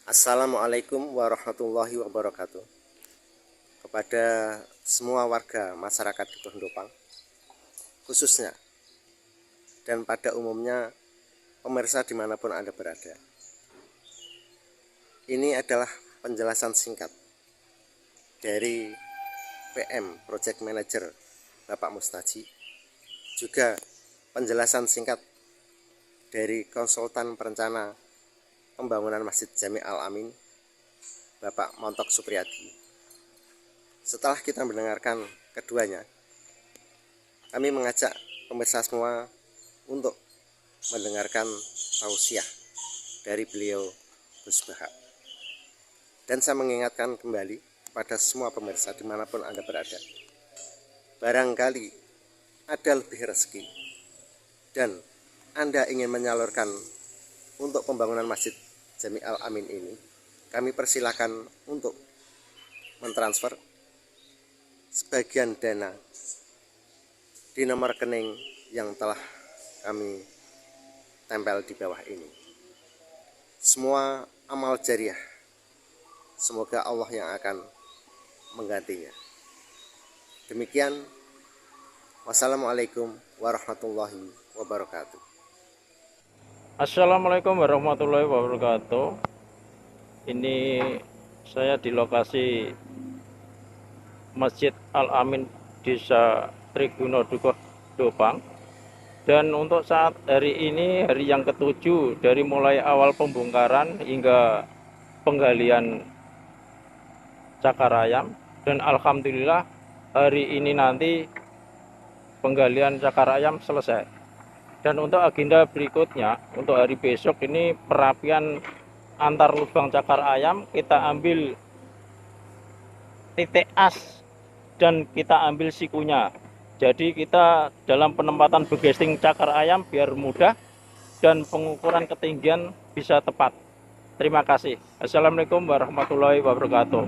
Assalamualaikum warahmatullahi wabarakatuh. Kepada semua warga masyarakat Dukuh Ndopang khususnya, dan pada umumnya pemirsa dimanapun Anda berada, ini adalah penjelasan singkat dari PM Project Manager Bapak Mustaji, juga penjelasan singkat dari konsultan perencana pembangunan Masjid Jami Al-Amin Bapak Montok Supriyadi. Setelah kita mendengarkan keduanya, kami mengajak pemirsa semua untuk mendengarkan tausiah dari beliau Gus Bahak. Dan saya mengingatkan kembali kepada semua pemirsa dimanapun Anda berada, barangkali ada lebih rezeki dan Anda ingin menyalurkan untuk pembangunan Masjid Jami Al-Amin ini, kami persilahkan untuk mentransfer sebagian dana di nomor rekening yang telah kami tempel di bawah ini. Semua amal jariah, semoga Allah yang akan menggantinya. Demikian, wassalamualaikum warahmatullahi wabarakatuh. Assalamualaikum warahmatullahi wabarakatuh. Ini saya di lokasi Masjid Al-Amin Desa Triguno Dukuh Ndopang. Dan untuk saat hari ini, hari yang ke-7 dari mulai awal pembongkaran hingga penggalian cakar ayam. Dan alhamdulillah hari ini nanti penggalian cakar ayam selesai. Dan untuk agenda berikutnya, untuk hari besok ini perapian antar lubang cakar ayam, kita ambil titik as dan kita ambil sikunya. Jadi kita dalam penempatan begesting cakar ayam biar mudah dan pengukuran ketinggian bisa tepat. Terima kasih. Assalamualaikum warahmatullahi wabarakatuh.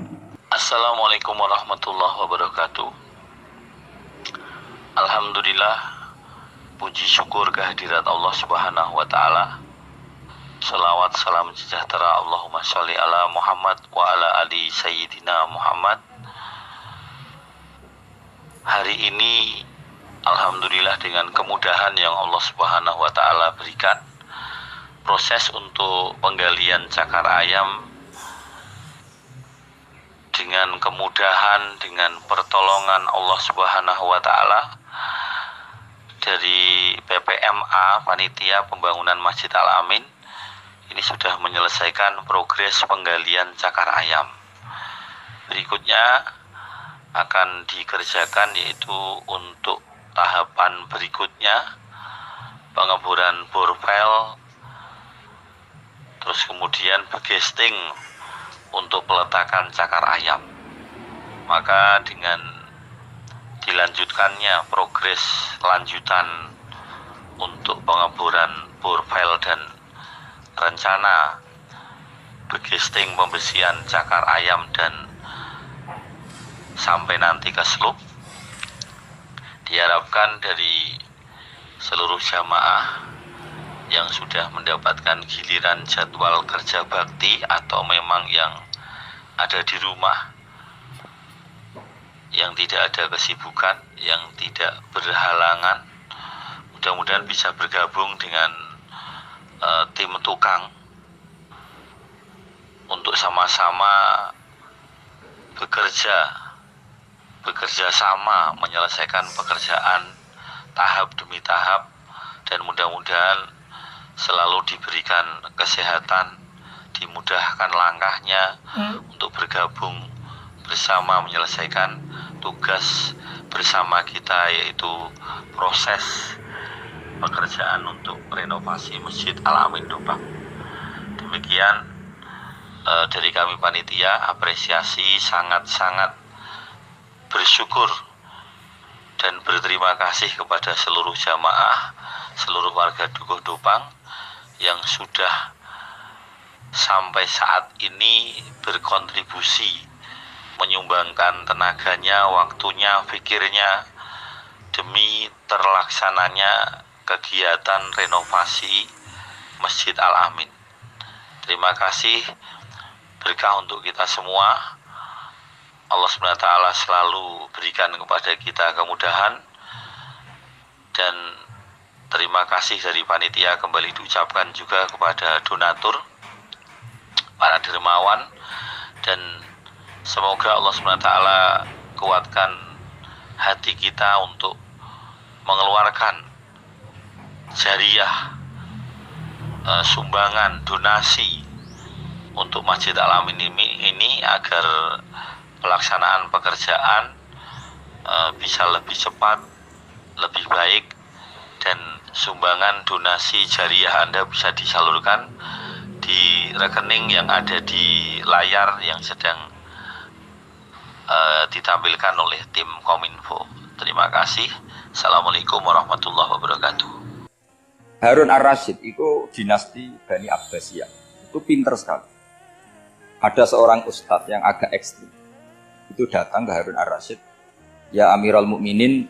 Assalamualaikum warahmatullahi wabarakatuh. Alhamdulillah, puji syukur kehadirat Allah Subhanahu wa Ta'ala. Salawat salam sejahtera Allahumma sholli ala Muhammad wa ala ali Sayyidina Muhammad. Hari ini alhamdulillah dengan kemudahan yang Allah Subhanahu wa Ta'ala berikan, proses untuk penggalian cakar ayam dengan kemudahan, dengan pertolongan Allah Subhanahu wa Ta'ala dari PPMA, Panitia Pembangunan Masjid Al-Amin, ini sudah menyelesaikan progres penggalian cakar ayam. Berikutnya akan dikerjakan yaitu untuk tahapan berikutnya pengeboran borpel, terus kemudian begesting untuk peletakan cakar ayam. Maka dengan dilanjutkannya progres lanjutan untuk pengeboran borpel dan rencana begesting pembersihan cakar ayam dan sampai nanti ke slup, diharapkan dari seluruh jamaah yang sudah mendapatkan giliran jadwal kerja bakti atau memang yang ada di rumah, yang tidak ada kesibukan, yang tidak berhalangan, mudah-mudahan bisa bergabung dengan tim tukang untuk sama-sama bekerja sama menyelesaikan pekerjaan tahap demi tahap, dan mudah-mudahan selalu diberikan kesehatan, dimudahkan langkahnya untuk bergabung bersama menyelesaikan tugas bersama kita, yaitu proses pekerjaan untuk renovasi Masjid Al-Amin Ndopang. Demikian dari kami panitia, apresiasi, sangat-sangat bersyukur dan berterima kasih kepada seluruh jamaah, seluruh warga Dukuh Ndopang yang sudah sampai saat ini berkontribusi, menyumbangkan tenaganya, waktunya, pikirnya demi terlaksananya kegiatan renovasi Masjid Al-Amin. Terima kasih. berkah untuk kita semua. Allah SWT selalu berikan kepada kita kemudahan, dan terima kasih dari panitia kembali diucapkan juga kepada donatur, para dermawan, dan semoga Allah SWT kuatkan hati kita untuk mengeluarkan jariah, sumbangan, donasi untuk Masjid Al-Amin ini agar pelaksanaan pekerjaan bisa lebih cepat, lebih baik, dan sumbangan donasi jariah Anda bisa disalurkan di rekening yang ada di layar yang sedang ditampilkan oleh tim Kominfo. Terima kasih. Assalamualaikum warahmatullahi wabarakatuh. Harun Ar-Rasyid itu dinasti Bani Abbasiyah. Itu pinter sekali. Ada seorang ustadz yang agak ekstrim. Itu datang ke Harun Ar-Rasyid. Ya Amirul Mukminin,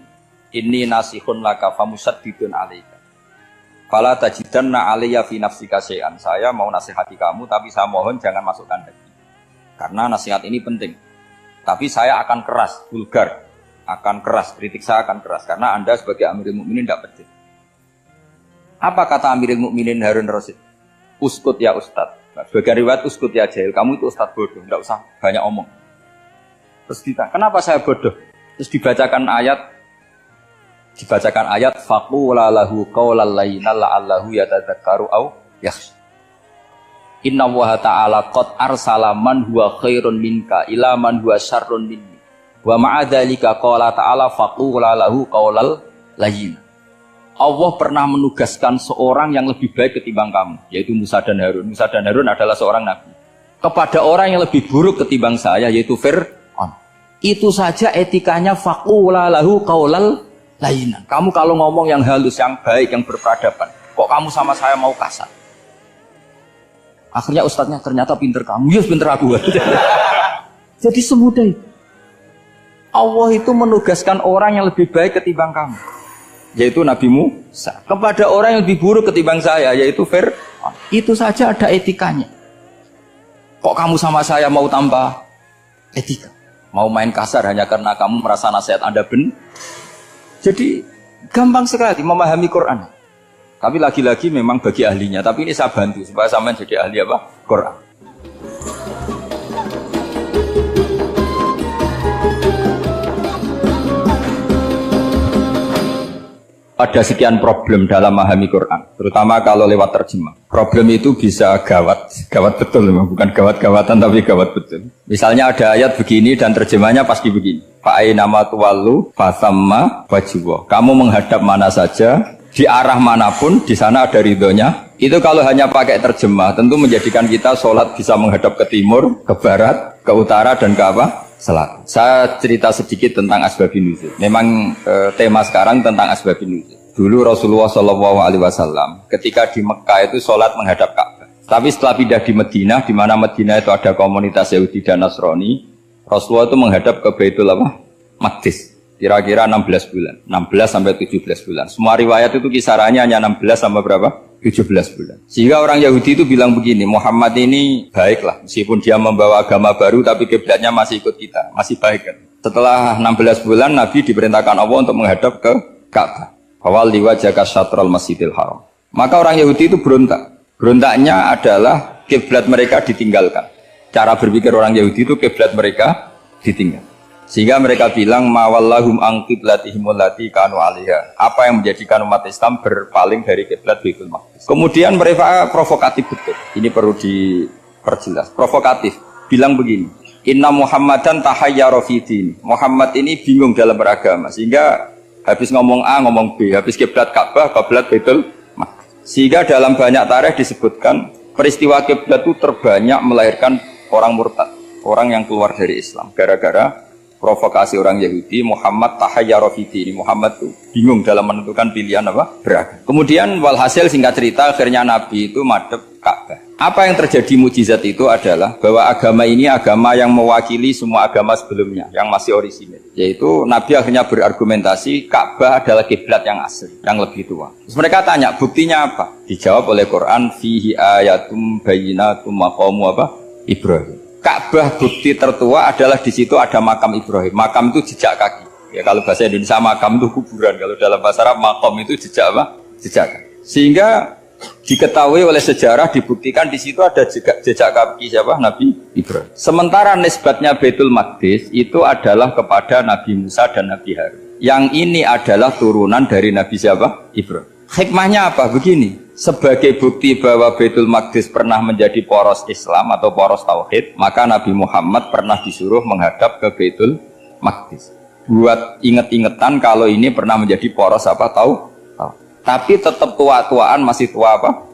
inni nasihun laka famusaddidun alaika. Fala tajidanna alayya fi nafsika syai'an. Saya mau nasihati kamu, tapi saya mohon jangan masukkan daging. Karena nasihat ini penting. Tapi saya akan keras, vulgar. Akan keras, kritik saya akan keras. Karena Anda sebagai Amirul Mukminin tidak penting. Apa kata Amirul Mukminin Harun Ar-Rasyid? Uskut ya Ustadz. Nah, sebagai riwayat uskut ya jahil. Kamu itu Ustadz bodoh, tidak usah banyak omong. Terus ditanya, kenapa saya bodoh? Terus dibacakan ayat faqula lahu qaulal layyina la'allahu yatadzakkaru aw yakhsha. Inna Allaha ta'ala qad arsala man huwa khairun minka ila man huwa syarrun minni. Wa ma'a dzalika qala ta'ala faqula lahu qaulal layyina. Allah pernah menugaskan seorang yang lebih baik ketimbang kamu, yaitu Musa dan Harun. Musa dan Harun adalah seorang nabi. Kepada orang yang lebih buruk ketimbang saya, yaitu Fir'aun. Itu saja etikanya faqula lahu qaulal layyina. Kamu kalau ngomong yang halus, yang baik, yang berperadaban, kok kamu sama saya mau kasar? Akhirnya ustadznya ternyata pinter kamu, yes pinter aku. Jadi semudah itu. Allah itu menugaskan orang yang lebih baik ketimbang kamu, yaitu Nabi Musa, kepada orang yang lebih buruk ketimbang saya, yaitu Fir'aun. Itu saja ada etikanya. Kok kamu sama saya mau tambah etika? Mau main kasar hanya karena kamu merasa nasihat Anda benar? Jadi gampang sekali memahami Quran. Tapi lagi-lagi memang bagi ahlinya. Tapi ini saya bantu supaya sampean jadi ahli apa? Quran. Ada sekian problem dalam memahami Quran, terutama kalau lewat terjemah. Problem itu bisa gawat betul, bukan gawat-gawatan tapi gawat betul. Misalnya ada ayat begini dan terjemahnya pasti begini. Fa'ainama tuwallu fasamma wajhullah. Kamu menghadap mana saja, di arah manapun, di sana ada ridhonya. Itu kalau hanya pakai terjemah, tentu menjadikan kita sholat bisa menghadap ke timur, ke barat, ke utara, dan ke apa? Selatan. Saya cerita sedikit tentang asbabun nuzul. Memang tema sekarang tentang asbabun nuzul. Dulu Rasulullah SAW ketika di Mekah itu sholat menghadap Ka'bah. Tapi setelah pindah di Madinah, di mana Madinah itu ada komunitas Yahudi dan Nasrani, Rasulullah itu menghadap ke Baitul Maqdis. Kira-kira 16 bulan, 16 sampai 17 bulan. Semua riwayat itu kisarannya hanya 16 sampai berapa? 17 bulan. Sehingga orang Yahudi itu bilang begini, Muhammad ini baiklah, meskipun dia membawa agama baru, tapi kiblatnya masih ikut kita, masih baik kan. Setelah 16 bulan, Nabi diperintahkan Allah untuk menghadap ke Ka'bah. Fawal liwajhaka syatrul masjidil haram. Maka orang Yahudi itu berontak. Berontaknya adalah kiblat mereka ditinggalkan. Cara berpikir orang Yahudi itu kiblat mereka ditinggal. Sehingga mereka bilang mawallahum an qiblatihim allati kanu 'alaiha. Apa yang menjadikan umat Islam berpaling dari kiblat Baitul Maqdis. Kemudian mereka provokatif betul. Ini perlu diperjelas. Provokatif. Bilang begini, "Inna Muhammadan tahayyara fi din." Muhammad ini bingung dalam beragama sehingga habis ngomong A ngomong B, habis kiblat Ka'bah, kiblat Baitul Maqdis. Sehingga dalam banyak tarikh disebutkan peristiwa kiblat itu terbanyak melahirkan orang murtad, orang yang keluar dari Islam gara-gara provokasi orang Yahudi. Muhammad tahayyara fi din. Muhammad tuh bingung dalam menentukan pilihan apa? Beragama. Kemudian walhasil singkat cerita akhirnya Nabi itu madhep Ka'bah. Apa yang terjadi mukjizat itu adalah bahwa agama ini agama yang mewakili semua agama sebelumnya yang masih orisinil. Yaitu Nabi akhirnya berargumentasi Ka'bah adalah kiblat yang asli, yang lebih tua. Terus mereka tanya, buktinya apa? Dijawab oleh Quran, fihi ayatum bayyinatum maqamu apa? Ibrahim. Ka'bah bukti tertua adalah di situ ada makam Ibrahim. Makam itu jejak kaki. Ya kalau bahasa Indonesia makam itu kuburan. Kalau dalam bahasa Arab makom itu jejak apa? Jejak kaki. Sehingga diketahui oleh sejarah dibuktikan di situ ada jejak kaki siapa? Nabi Ibrahim. Sementara nisbatnya Baitul Maqdis itu adalah kepada Nabi Musa dan Nabi Harun. Yang ini adalah turunan dari Nabi siapa? Ibrahim. Hikmahnya apa? Begini, sebagai bukti bahwa Baitul Maqdis pernah menjadi poros Islam atau poros Tauhid, maka Nabi Muhammad pernah disuruh menghadap ke Baitul Maqdis. Buat inget-ingetan kalau ini pernah menjadi poros apa? Tahu? Tapi tetap tua-tuaan masih tua apa?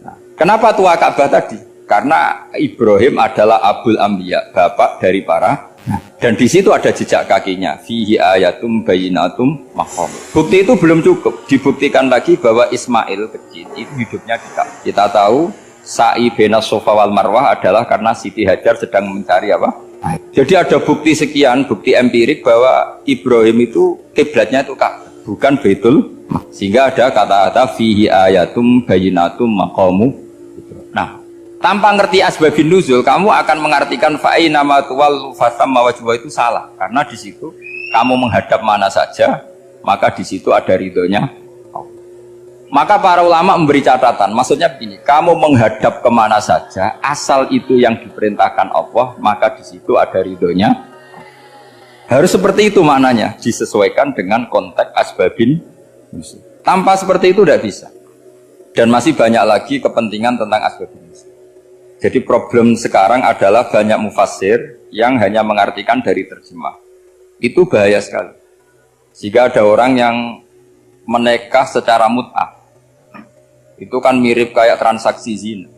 Nah, kenapa tua Ka'bah tadi? Karena Ibrahim adalah Abul Anbiya, bapak dari para. Dan di situ ada jejak kakinya. Fihi ayatum bayinatum maqam. Bukti itu belum cukup. Dibuktikan lagi bahwa Ismail kecil itu hidupnya di Ka'bah. Kita tahu sa'i bainas Safa wal Marwah adalah karena Siti Hajar sedang mencari apa? Jadi ada bukti sekian, bukti empirik bahwa Ibrahim itu kiblatnya itu Ka'bah, bukan Baitul. Sehingga ada kata-kata fihi ayatum bayinatum maqamu. Nah, tanpa ngerti asbabun nuzul, kamu akan mengartikan fa'ina ma tuwallu fasamma wajhu itu salah. Karena di situ kamu menghadap mana saja, maka di situ ada ridhonya. Maka para ulama memberi catatan, maksudnya begini, kamu menghadap kemana saja, asal itu yang diperintahkan Allah, maka di situ ada ridhonya. Harus seperti itu maknanya, disesuaikan dengan konteks asbabin nuzul. Tanpa seperti itu tidak bisa. Dan masih banyak lagi kepentingan tentang asbabun nuzul. Jadi problem sekarang adalah banyak mufassir yang hanya mengartikan dari terjemah. Itu bahaya sekali. Jika ada orang yang menikah secara mut'ah, itu kan mirip kayak transaksi zina.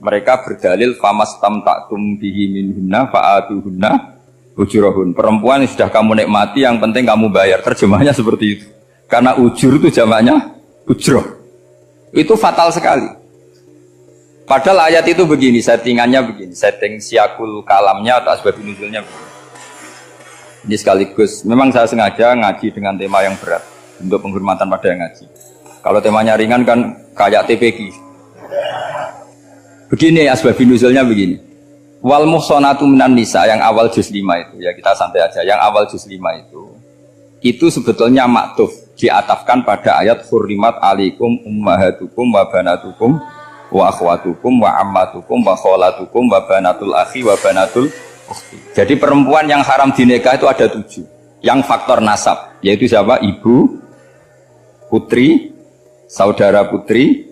Mereka berdalil famastamta'tum bihi minhunna fa'atuhunna ujurahun. Perempuan yang sudah kamu nikmati, yang penting kamu bayar. Terjemahnya seperti itu. Karena ujur itu jamaknya ujroh. Itu fatal sekali. Padahal ayat itu begini, settingannya begini, setting siakul kalamnya atau asbabun nuzulnya begini. Ini sekaligus, memang saya sengaja ngaji dengan tema yang berat untuk penghormatan pada yang ngaji. Kalau temanya ringan kan kayak TPG. Begini asbabun nuzulnya begini. Wal muhsanatu minan nisa yang awal juz 5 itu, ya kita santai aja. Yang awal juz 5 itu sebetulnya maktuf, diatafkan pada ayat hurrimat alaikum ummahatukum wa banatukum wa akhwatukum wa ammatukum wa kholatukum wa banatul akhi wa banatul ukhti. Jadi perempuan yang haram dinikah itu ada 7. Yang faktor nasab, yaitu siapa? Ibu, putri, saudara putri,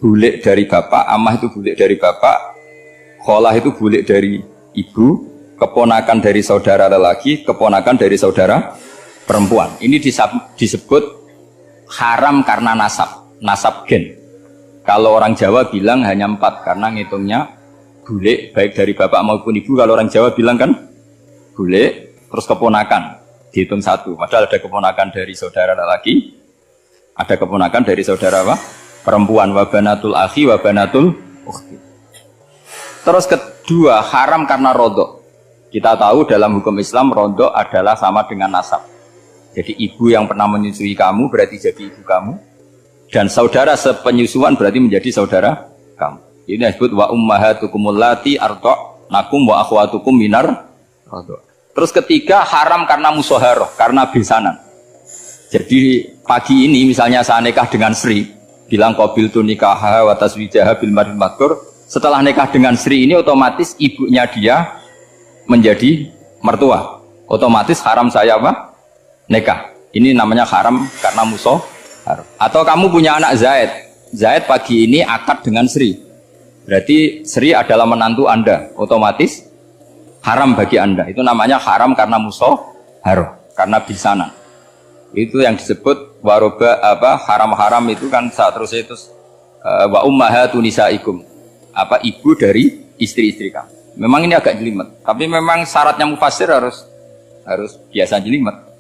bulik dari bapak, amah itu bulik dari bapak, kholah itu bulik dari ibu, keponakan dari saudara lelaki, keponakan dari saudara perempuan. Ini disebut haram karena nasab gen. Kalau orang Jawa bilang hanya 4 karena ngitungnya bulik baik dari bapak maupun ibu. Kalau orang Jawa bilang kan bulik terus keponakan dihitung 1. Padahal ada keponakan dari saudara lelaki, ada keponakan dari saudara apa? Perempuan. Wa banatul akhi wa banatul ukhti. Terus kedua haram karena rodok. Kita tahu dalam hukum Islam rodok adalah sama dengan nasab. Jadi ibu yang pernah menyusui kamu berarti jadi ibu kamu, dan saudara sepenyusuan berarti menjadi saudara kamu. Ini disebut wa ummahatukum allati arda'nakum wa akhwatukum minar rodok. Terus ketiga haram karena musoharoh, karena besanan. Jadi pagi ini misalnya saya nikah dengan Sri, bilang qabiltu nikaha wa taswijaha bil mar'il madkur. Setelah nikah dengan Sri ini otomatis ibunya dia menjadi mertua, otomatis haram saya apa? Nikah. Ini namanya haram karena musuh. Atau kamu punya anak Zaid pagi ini akad dengan Sri, berarti Sri adalah menantu Anda, otomatis haram bagi Anda. Itu namanya haram karena musuh haram, karena bisanan. Itu yang disebut waroba apa haram-haram itu kan saat terus itu wa ummahatu nisaikum, apa ibu dari istri-istri kamu. Memang ini agak jelimet, tapi memang syaratnya mufassir harus biasa jelimet.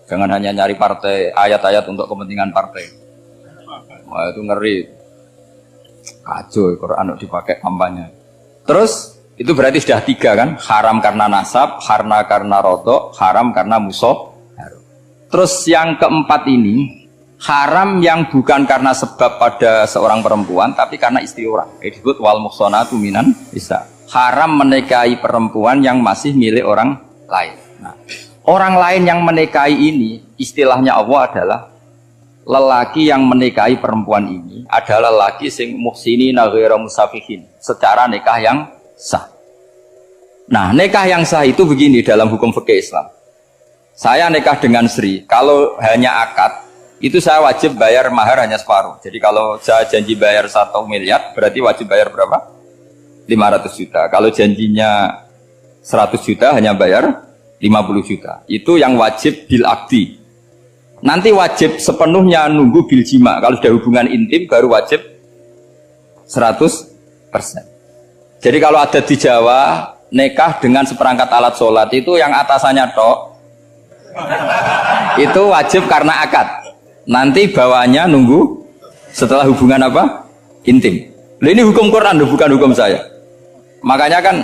Jangan hanya nyari partai ayat-ayat untuk kepentingan partai. Wah itu ngeri. Kacau Quran dipakai kampanye. Terus itu berarti sudah 3 kan? Haram karena nasab, karena rodok, haram karena musuh. Terus yang keempat ini Haram yang bukan karena sebab pada seorang perempuan, tapi karena istri orang. Disebut wal muhsanatu minan nisa. Haram menikahi perempuan yang masih milik orang lain. Nah, orang lain yang menikahi ini, istilahnya Allah adalah lelaki yang menikahi perempuan ini adalah lelaki sing muhsinina ghairu musafihin, secara nikah yang sah. Nah, nikah yang sah itu begini dalam hukum fikih Islam. Saya nikah dengan Sri, kalau hanya akad itu saya wajib bayar mahar hanya separuh. Jadi kalau saya janji bayar 1 miliar, berarti wajib bayar berapa? 500 juta. Kalau janjinya 100 juta hanya bayar 50 juta. Itu yang wajib bil akdi. Nanti wajib sepenuhnya nunggu bil jima. Kalau sudah hubungan intim baru wajib 100%. Jadi kalau ada di Jawa nikah dengan seperangkat alat sholat itu yang atasannya tok itu wajib karena akad. Nanti bawahnya nunggu setelah hubungan apa? Intim. Nah, ini hukum Quran, bukan hukum saya. Makanya kan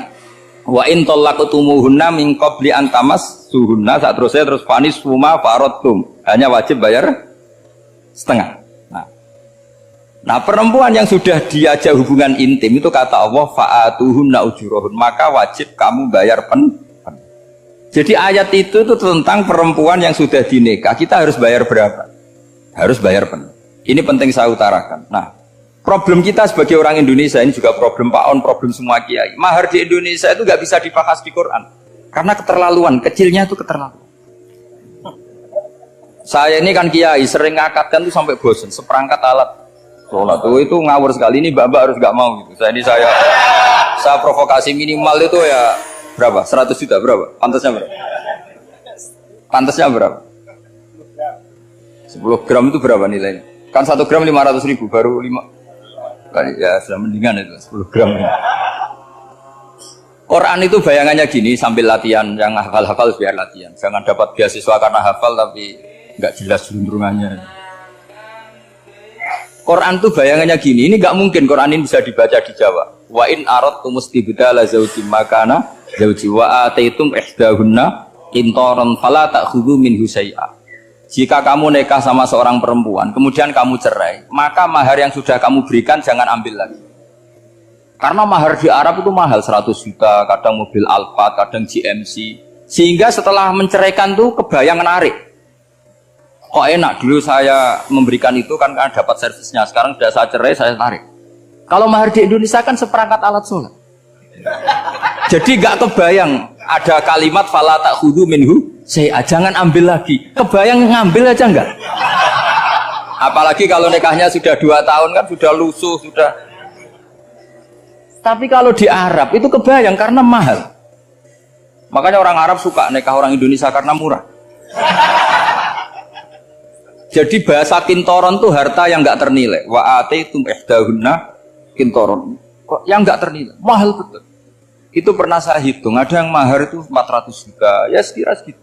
wa in talaqtumuhunna min qabli an tamassuhunna, saat terus fanis huma faradtum. Hanya wajib bayar setengah. Nah, perempuan yang sudah diajak hubungan intim itu kata Allah fa'atuhunna ujurahun, maka wajib kamu bayar pen. Jadi ayat itu tentang perempuan yang sudah dinikah, kita harus bayar berapa? Harus bayar penuh. Ini penting saya utarakan. Nah, problem kita sebagai orang Indonesia ini juga problem Pak On, problem semua kiai. Mahar di Indonesia itu nggak bisa dibahas di Quran karena keterlaluan, kecilnya itu keterlaluan. Saya ini kan kiai, sering ngakatkan tuh sampai bosan, seperangkat alat sholat itu ngawur sekali. Ini mbak harus nggak mau gitu. Saya provokasi minimal itu ya berapa? 100 juta berapa? Pantasnya berapa? Pantasnya berapa? 10 gram itu berapa nilainya? Kan 1 gram 500.000, baru 5. Ya sudah mendingan itu 10 gram. Quran itu bayangannya gini, sambil latihan, yang hafal-hafal biar latihan. Jangan dapat beasiswa karena hafal tapi nggak jelas juntrungannya. Quran itu bayangannya gini, ini nggak mungkin Quran ini bisa dibaca di Jawa. Wa in aradtum istibdala zawjin makana zawji wa ataitum ihdahunna qintaran fala ta'khudhu minhu syai'a. Jika kamu nikah sama seorang perempuan, kemudian kamu cerai, maka mahar yang sudah kamu berikan jangan ambil lagi. Karena mahar di Arab itu mahal, 100 juta, kadang mobil Alphard, kadang GMC. Sehingga setelah menceraikan tuh kebayang menarik. Kok enak, dulu saya memberikan itu kan karena dapat servisnya, sekarang sudah saya cerai, saya tarik. Kalau mahar di Indonesia kan seperangkat alat sholat. Jadi gak kebayang ada kalimat fala ta'khudhu minhu syai'a, jangan ambil lagi. Kebayang ngambil aja enggak? Apalagi kalau nikahnya sudah 2 tahun kan sudah lusuh, sudah. Tapi kalau di Arab itu kebayang karena mahal. Makanya orang Arab suka nikah orang Indonesia karena murah. Jadi bahasa kintoron tuh harta yang enggak ternilai. Wa ataitum ihdahunna kintoron. Yang enggak ternilai, mahal betul. Itu pernah saya hitung, ada yang mahar itu 400 juta, ya sekira segitu.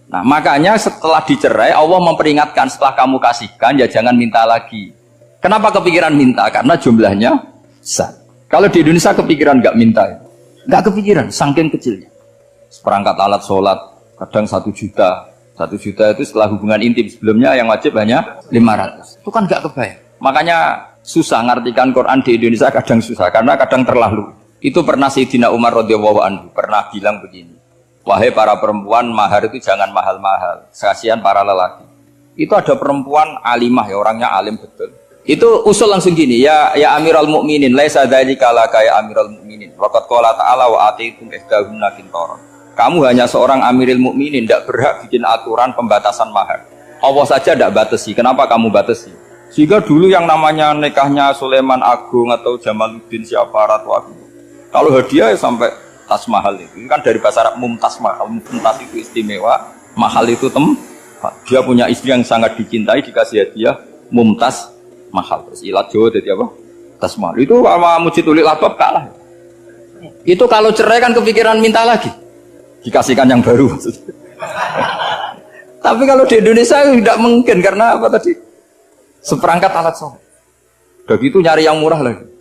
Nah, makanya setelah dicerai, Allah memperingatkan setelah kamu kasihkan, ya jangan minta lagi. Kenapa kepikiran minta? Karena jumlahnya besar. Kalau di Indonesia kepikiran nggak minta, ya? Nggak kepikiran, saking kecilnya. Seperangkat alat sholat, kadang 1 juta. 1 juta itu setelah hubungan intim, sebelumnya yang wajib hanya 500. Itu kan nggak kebayang. Makanya susah ngartikan Quran di Indonesia, kadang susah, karena kadang terlalu. Itu pernah Sayyidina Umar radhiyallahu anhu pernah bilang begini, wahai para perempuan, mahar itu jangan mahal-mahal, kasihan para lelaki. Itu ada perempuan alimah, ya orangnya alim betul. Itu usul langsung gini, ya Amirul Mukminin, laisa dzalika laka ya Amirul Mukminin. Waqad qala ta'ala wa atiitum ihdahunna qintaran. Kamu hanya seorang Amirul Mukminin, tidak berhak bikin aturan pembatasan mahar. Allah saja tidak batasi, kenapa kamu batasi? Sehingga dulu yang namanya nikahnya Sulaiman Agung atau Jamaluddin siapa Ratu Agung, kalau hadiah ya sampai tas mahal itu kan dari bahasa Arab mumtaz mahal, mumtaz itu istimewa, mahal itu tempat. Dia punya istri yang sangat dicintai, dikasih hadiah mumtaz mahal. Terus ilat Jawa jadi apa? Tas mahal. Itu sama Mujid Ulil Albab kalah. Itu kalau cerai kan kepikiran minta lagi, dikasihkan yang baru. Tapi kalau di Indonesia tidak mungkin karena apa tadi? Seperangkat alat sholat. Begitu nyari yang murah lagi.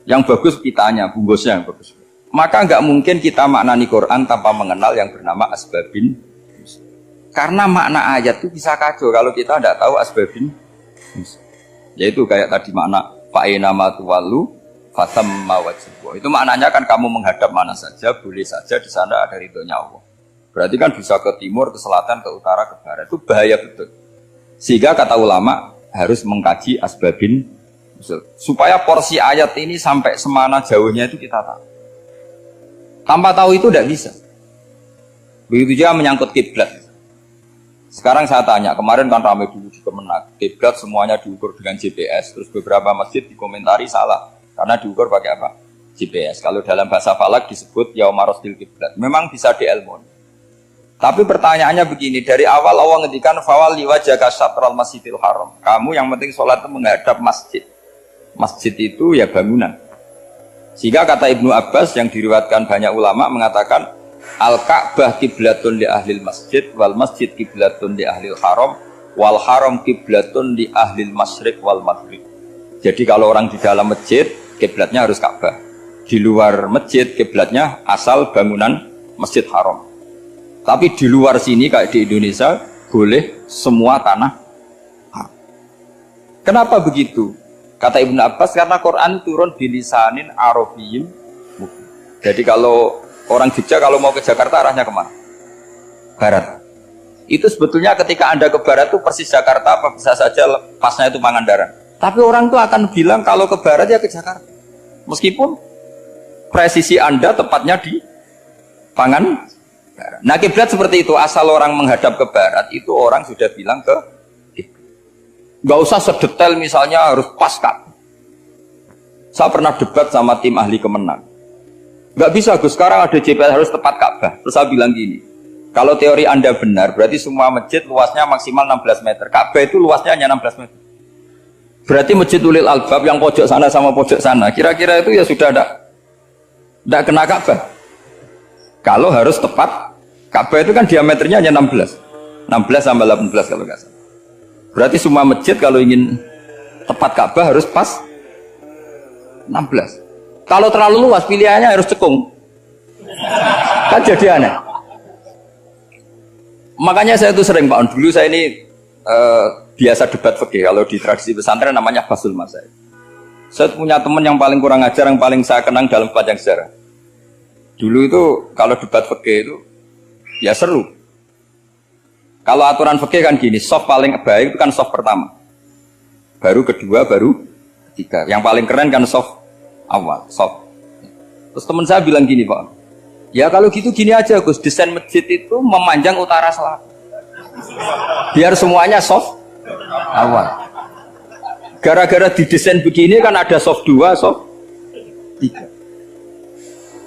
Yang bagus kitanya, bungkusnya yang bagus. Maka nggak mungkin kita maknani Quran tanpa mengenal yang bernama asbabin. Karena makna ayat itu bisa kacau kalau kita tidak tahu asbabin. Yaitu kayak tadi makna fa'ina ma tuwallu fatamma wajhu. Itu maknanya kan kamu menghadap mana saja, boleh saja di sana ada ridhonya Allah. Berarti kan bisa ke timur, ke selatan, ke utara, ke barat. Itu bahaya betul. Sehingga kata ulama harus mengkaji asbabin supaya porsi ayat ini sampai semana jauhnya itu kita tahu. Tanpa tahu itu tidak bisa. Begitu juga menyangkut kiblat. Sekarang saya tanya, kemarin kan ramai dulu di Kemenak, kiblat semuanya diukur dengan GPS, terus beberapa masjid dikomentari salah, karena diukur pakai apa? GPS. Kalau dalam bahasa falak disebut yaumarostil kiblat. Memang bisa diilmoni. Tapi pertanyaannya begini, dari awal Allah ngendikan fawal liwajaka syatral masjidil haram. Kamu yang penting sholat itu menghadap masjid. Masjid itu ya bangunan. Sehingga kata Ibnu Abbas yang diriwayatkan banyak ulama mengatakan Al-Ka'bah kiblatun li ahlil masjid wal masjid kiblatun li ahlil haram wal haram kiblatun li ahlil masyriq wal maghrib. Jadi kalau orang di dalam masjid kiblatnya harus Ka'bah. Di luar masjid kiblatnya asal bangunan Masjid Haram. Tapi di luar sini kayak di Indonesia boleh semua tanah haram. Kenapa begitu? Kata Ibnu Abbas karena Quran turun bilisanin arabiyyin. Jadi kalau orang Jogja kalau mau ke Jakarta arahnya kemana? Barat. Itu sebetulnya ketika Anda ke barat itu persis Jakarta apa bisa saja pasnya itu Pangandaran. Tapi orang itu akan bilang kalau ke barat ya ke Jakarta. Meskipun presisi Anda tepatnya di Pangandaran. Nah kiblat seperti itu, asal orang menghadap ke barat itu orang sudah bilang ke kiblat. Gak usah sedetail misalnya harus pas kan. Saya pernah debat sama tim ahli Kemenang. Gak bisa Gus, sekarang ada GPS harus tepat Ka'bah. Terus saya bilang gini, kalau teori Anda benar, berarti semua masjid luasnya maksimal 16 meter. Ka'bah itu luasnya hanya 16 meter. Berarti Masjid Ulil Albab yang pojok sana sama pojok sana, kira-kira itu ya sudah tidak kena Ka'bah. Kalau harus tepat, Ka'bah itu kan diameternya hanya 16. 16 sampai 18 kalau nggak salah. Berarti semua masjid kalau ingin tepat Ka'bah harus pas 16. Kalau terlalu luas pilihannya harus cekung. Kan jadi aneh. Makanya saya itu sering Pak On, dulu saya ini biasa debat fikih. Kalau di tradisi pesantren namanya Basul Masail. Saya punya teman yang paling kurang ajar, yang paling saya kenang dalam sepanjang sejarah. Dulu itu kalau debat fikih itu ya seru. Kalau aturan fikih kan gini, soft paling baik itu kan soft pertama. Baru kedua, baru ketiga. Yang paling keren kan soft awal, soft. Terus teman saya bilang gini Pak, ya kalau gitu gini aja Gus, desain masjid itu memanjang utara selatan, biar semuanya soft awal. Gara-gara didesain begini kan ada soft 2, soft 3.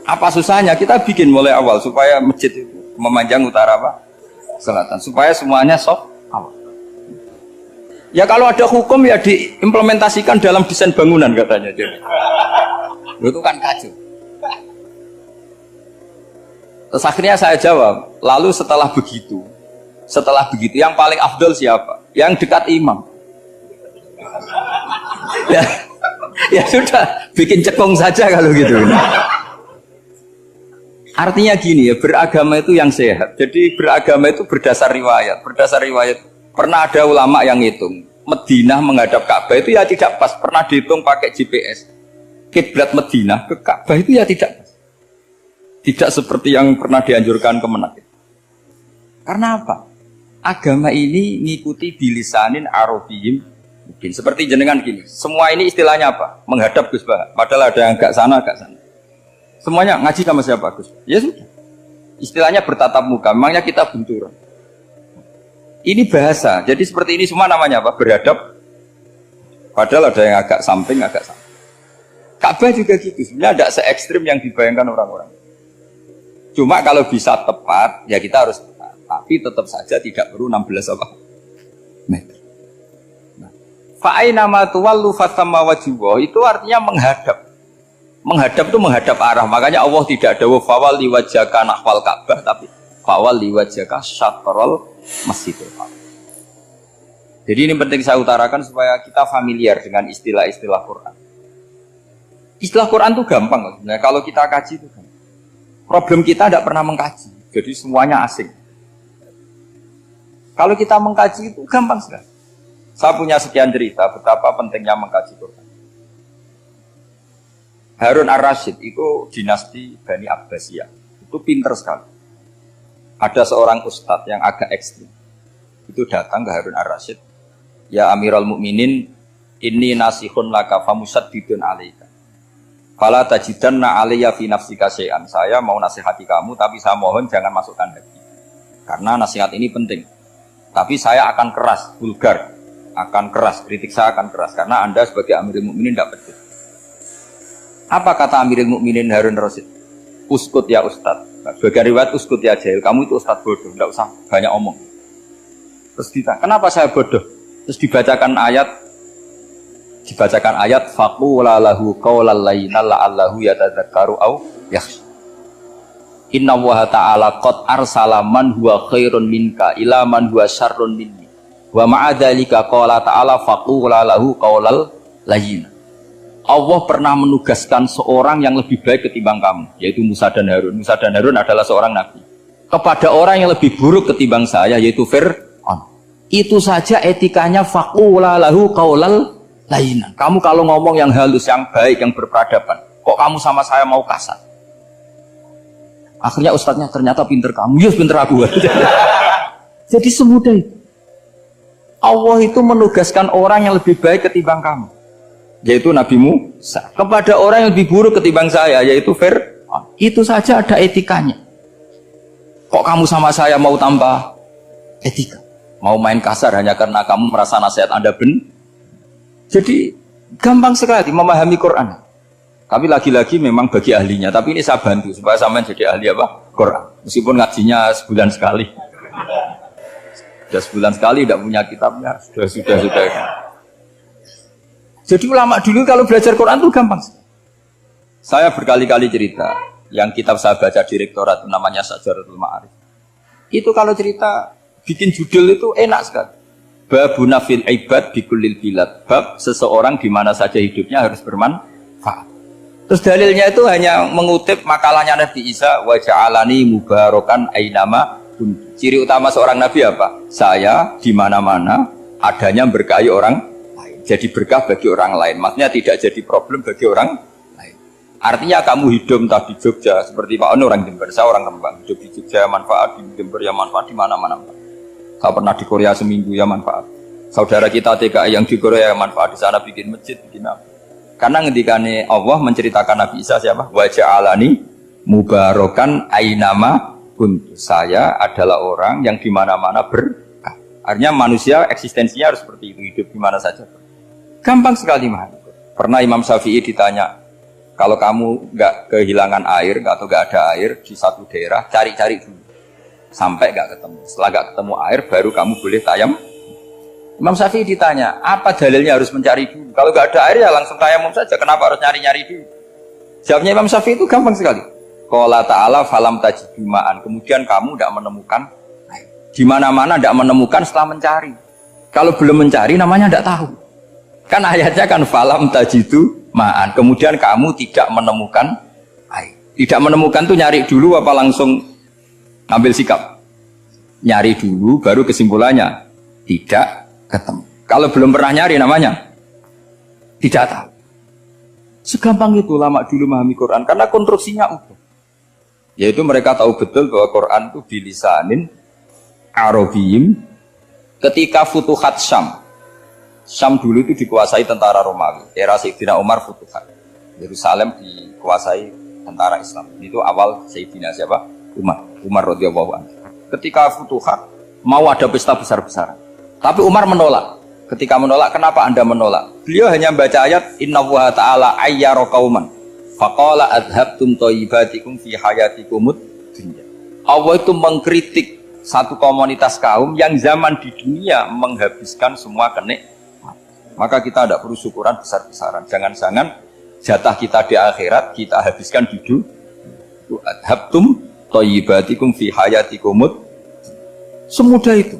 Apa susahnya kita bikin mulai awal supaya masjid itu memanjang utara apa? Selatan, supaya semuanya soft awal. Ya kalau ada hukum ya diimplementasikan dalam desain bangunan katanya. Itu kan kacau. Terus akhirnya saya jawab, lalu setelah begitu yang paling afdol siapa? Yang dekat imam. Ya sudah, bikin cekung saja kalau gitu. Artinya gini ya, beragama itu yang sehat. Jadi beragama itu berdasar riwayat. Berdasar riwayat, pernah ada ulama yang hitung Madinah menghadap Ka'bah itu ya tidak pas. Pernah dihitung pakai GPS. Kiblat Madinah ke Ka'bah itu ya tidak pas. Tidak seperti yang pernah dianjurkan Kemenak. Karena apa? Agama ini ngikuti bilisanin arabiyyin mungkin. Seperti jenengan gini. Semua ini istilahnya apa? Menghadap Gus Bah. Padahal ada yang agak sana, agak sana. Semuanya ngaji sama siapa Gus? Ya sudah. Istilahnya bertatap muka. Memangnya kita benturan. Ini bahasa. Jadi seperti ini semua namanya apa? Berhadap. Padahal ada yang agak samping, agak samping. Ka'bah juga gitu. Sebenarnya tidak se-ekstrim yang dibayangkan orang-orang. Cuma kalau bisa tepat, ya kita harus tepat. Tapi tetap saja tidak perlu 16 apa? Meter. Nah, fa'aina ma tuwallu fatamma wajhuhu itu artinya menghadap. Menghadap itu menghadap arah. Makanya Allah tidak dawuh fawal liwajhaka nahwal Ka'bah, tapi fawal liwajhaka syatrul Masjidil Haram. Jadi ini penting saya utarakan supaya kita familiar dengan istilah-istilah Quran. Istilah Quran itu gampang. Nah, kalau kita kaji itu gampang. Problem kita tidak pernah mengkaji. Jadi semuanya asing. Kalau kita mengkaji itu gampang sekali. Saya punya sekian cerita betapa pentingnya mengkaji Quran. Harun ar-Rasyid itu dinasti Bani Abbasiyah. Itu pinter sekali. Ada seorang ustadz yang agak ekstrim. Itu datang ke Harun ar-Rasyid. Ya Amirul Mukminin, inni nasihun laka famusaddidun alaika. Fala tajidanna alayya fi nafsika syai'an. Saya mau nasihati kamu, tapi saya mohon jangan masukkan hati. Karena nasihat ini penting. Tapi saya akan keras, vulgar. Akan keras, kritik saya akan keras. Karena Anda sebagai Amirul Mukminin tidak betul. Apa kata Amirul Mukminin Harun ar-Rasyid? Uskut ya Ustadz. Sebagai riwayat uskut ya jahil. Kamu itu Ustadz bodoh, tidak usah banyak omong. Terus ditanya, kenapa saya bodoh? Terus dibacakan ayat faqula lahu qaulal layyina la'allahu yatadzakkaru aw yakhsha. Inna Allaha ta'ala qad arsala man huwa khairun minka ila man huwa syarrun minni. Wa ma'adzalika qala ta'ala faqula lahu qaulal layyina. Allah pernah menugaskan seorang yang lebih baik ketimbang kamu, yaitu Musa dan Harun. Musa dan Harun adalah seorang nabi. Kepada orang yang lebih buruk ketimbang saya, yaitu Fir'aun. Itu saja etikanya faqula lahu qaulal layyina. Kamu kalau ngomong yang halus, yang baik, yang berperadaban, kok kamu sama saya mau kasar? Akhirnya ustadznya ternyata pinter kamu, yes pinter aku. Jadi semudah itu. Allah itu menugaskan orang yang lebih baik ketimbang kamu, yaitu Nabi Musa, kepada orang yang lebih buruk ketimbang saya, yaitu Fir'aun. Itu saja ada etikanya. Kok kamu sama saya mau tambah etika? Mau main kasar hanya karena kamu merasa nasihat Anda benar? Jadi gampang sekali memahami Quran. Tapi lagi-lagi memang bagi ahlinya. Tapi ini saya bantu supaya sampean jadi ahli apa? Quran. Meskipun ngajinya sebulan sekali. Sudah sebulan sekali tidak punya kitabnya. Sudah. Jadi ulama dulu kalau belajar Quran itu gampang. Saya berkali-kali cerita. Yang kitab saya baca di rektorat namanya Syajaratul Ma'arif. Itu kalau cerita bikin judul itu enak sekali. Babuna fil ibad bikullil bilad. Bab seseorang di mana saja hidupnya harus bermanfaat. Terus dalilnya itu hanya mengutip makalahnya Nabi Isa, wa ja'alani mubarakan ainama. Ciri utama seorang nabi apa? Saya di mana-mana adanya berkahi orang lain. Jadi berkah bagi orang lain. Maksudnya tidak jadi problem bagi orang lain. Artinya kamu hidup entah di Jogja seperti Pak Ono orang Jember, saya orang Rembang. Hidup di Jogja manfaat, di Jember ya manfaat, di mana-mana. Saya pernah di Korea seminggu ya manfaat. Saudara kita TKI yang di Korea manfaat, di sana bikin masjid, bikin apa. Karena ngendikane Allah menceritakan Nabi Isa siapa? Wa ja'alani mubarakan ainama kuntu. Saya adalah orang yang di mana-mana berkah. Artinya manusia eksistensinya harus seperti itu, hidup di mana saja. Gampang sekali mah. Pernah Imam Syafi'i ditanya, kalau kamu nggak kehilangan air atau nggak ada air di satu daerah, cari-cari dulu sampai nggak ketemu. Setelah nggak ketemu air, baru kamu boleh tayam. Imam Syafi'i ditanya, apa dalilnya harus mencari dulu? Kalau nggak ada air ya langsung tayamum saja. Kenapa harus nyari-nyari dulu? Jawabnya Imam Syafi'i itu gampang sekali. Qala ta'ala falam tajidu ma'an. Kemudian kamu tidak menemukan air. Di mana-mana tidak menemukan setelah mencari. Kalau belum mencari namanya tidak tahu. Kan ayatnya kan falam tajidu ma'an. Kemudian kamu tidak menemukan air. Tidak menemukan tuh nyari dulu apa langsung ambil sikap? Nyari dulu baru kesimpulannya tidak ketemu. Kalau belum pernah nyari namanya tidak tahu. Segampang itu lama dulu memahami Quran karena konstruksinya utuh. Yaitu mereka tahu betul bahwa Quran itu bilisanin Arabiyim. Ketika Futuhat Syam, Syam dulu itu dikuasai tentara Romawi. Era Sayyidina Umar Futuhat. Yerusalem dikuasai tentara Islam. Itu awal Sayyidina siapa? Umar radhiyallahu anhu. Ketika Futuhat mau ada pesta besar-besaran. Tapi Umar menolak. Ketika menolak, kenapa Anda menolak? Beliau hanya membaca ayat Inna Allaha ta'ala ayyara qauman faqala adhabtum thayyibatikum fi hayatikumud dunya. Allah itu mengkritik satu komunitas kaum yang zaman di dunia menghabiskan semua kenikmatan. Maka kita tidak perlu syukuran besar-besaran. Jangan-jangan jatah kita di akhirat kita habiskan di dunia. Adhabtum thayyibatikum fi hayatikumud. Semudah itu.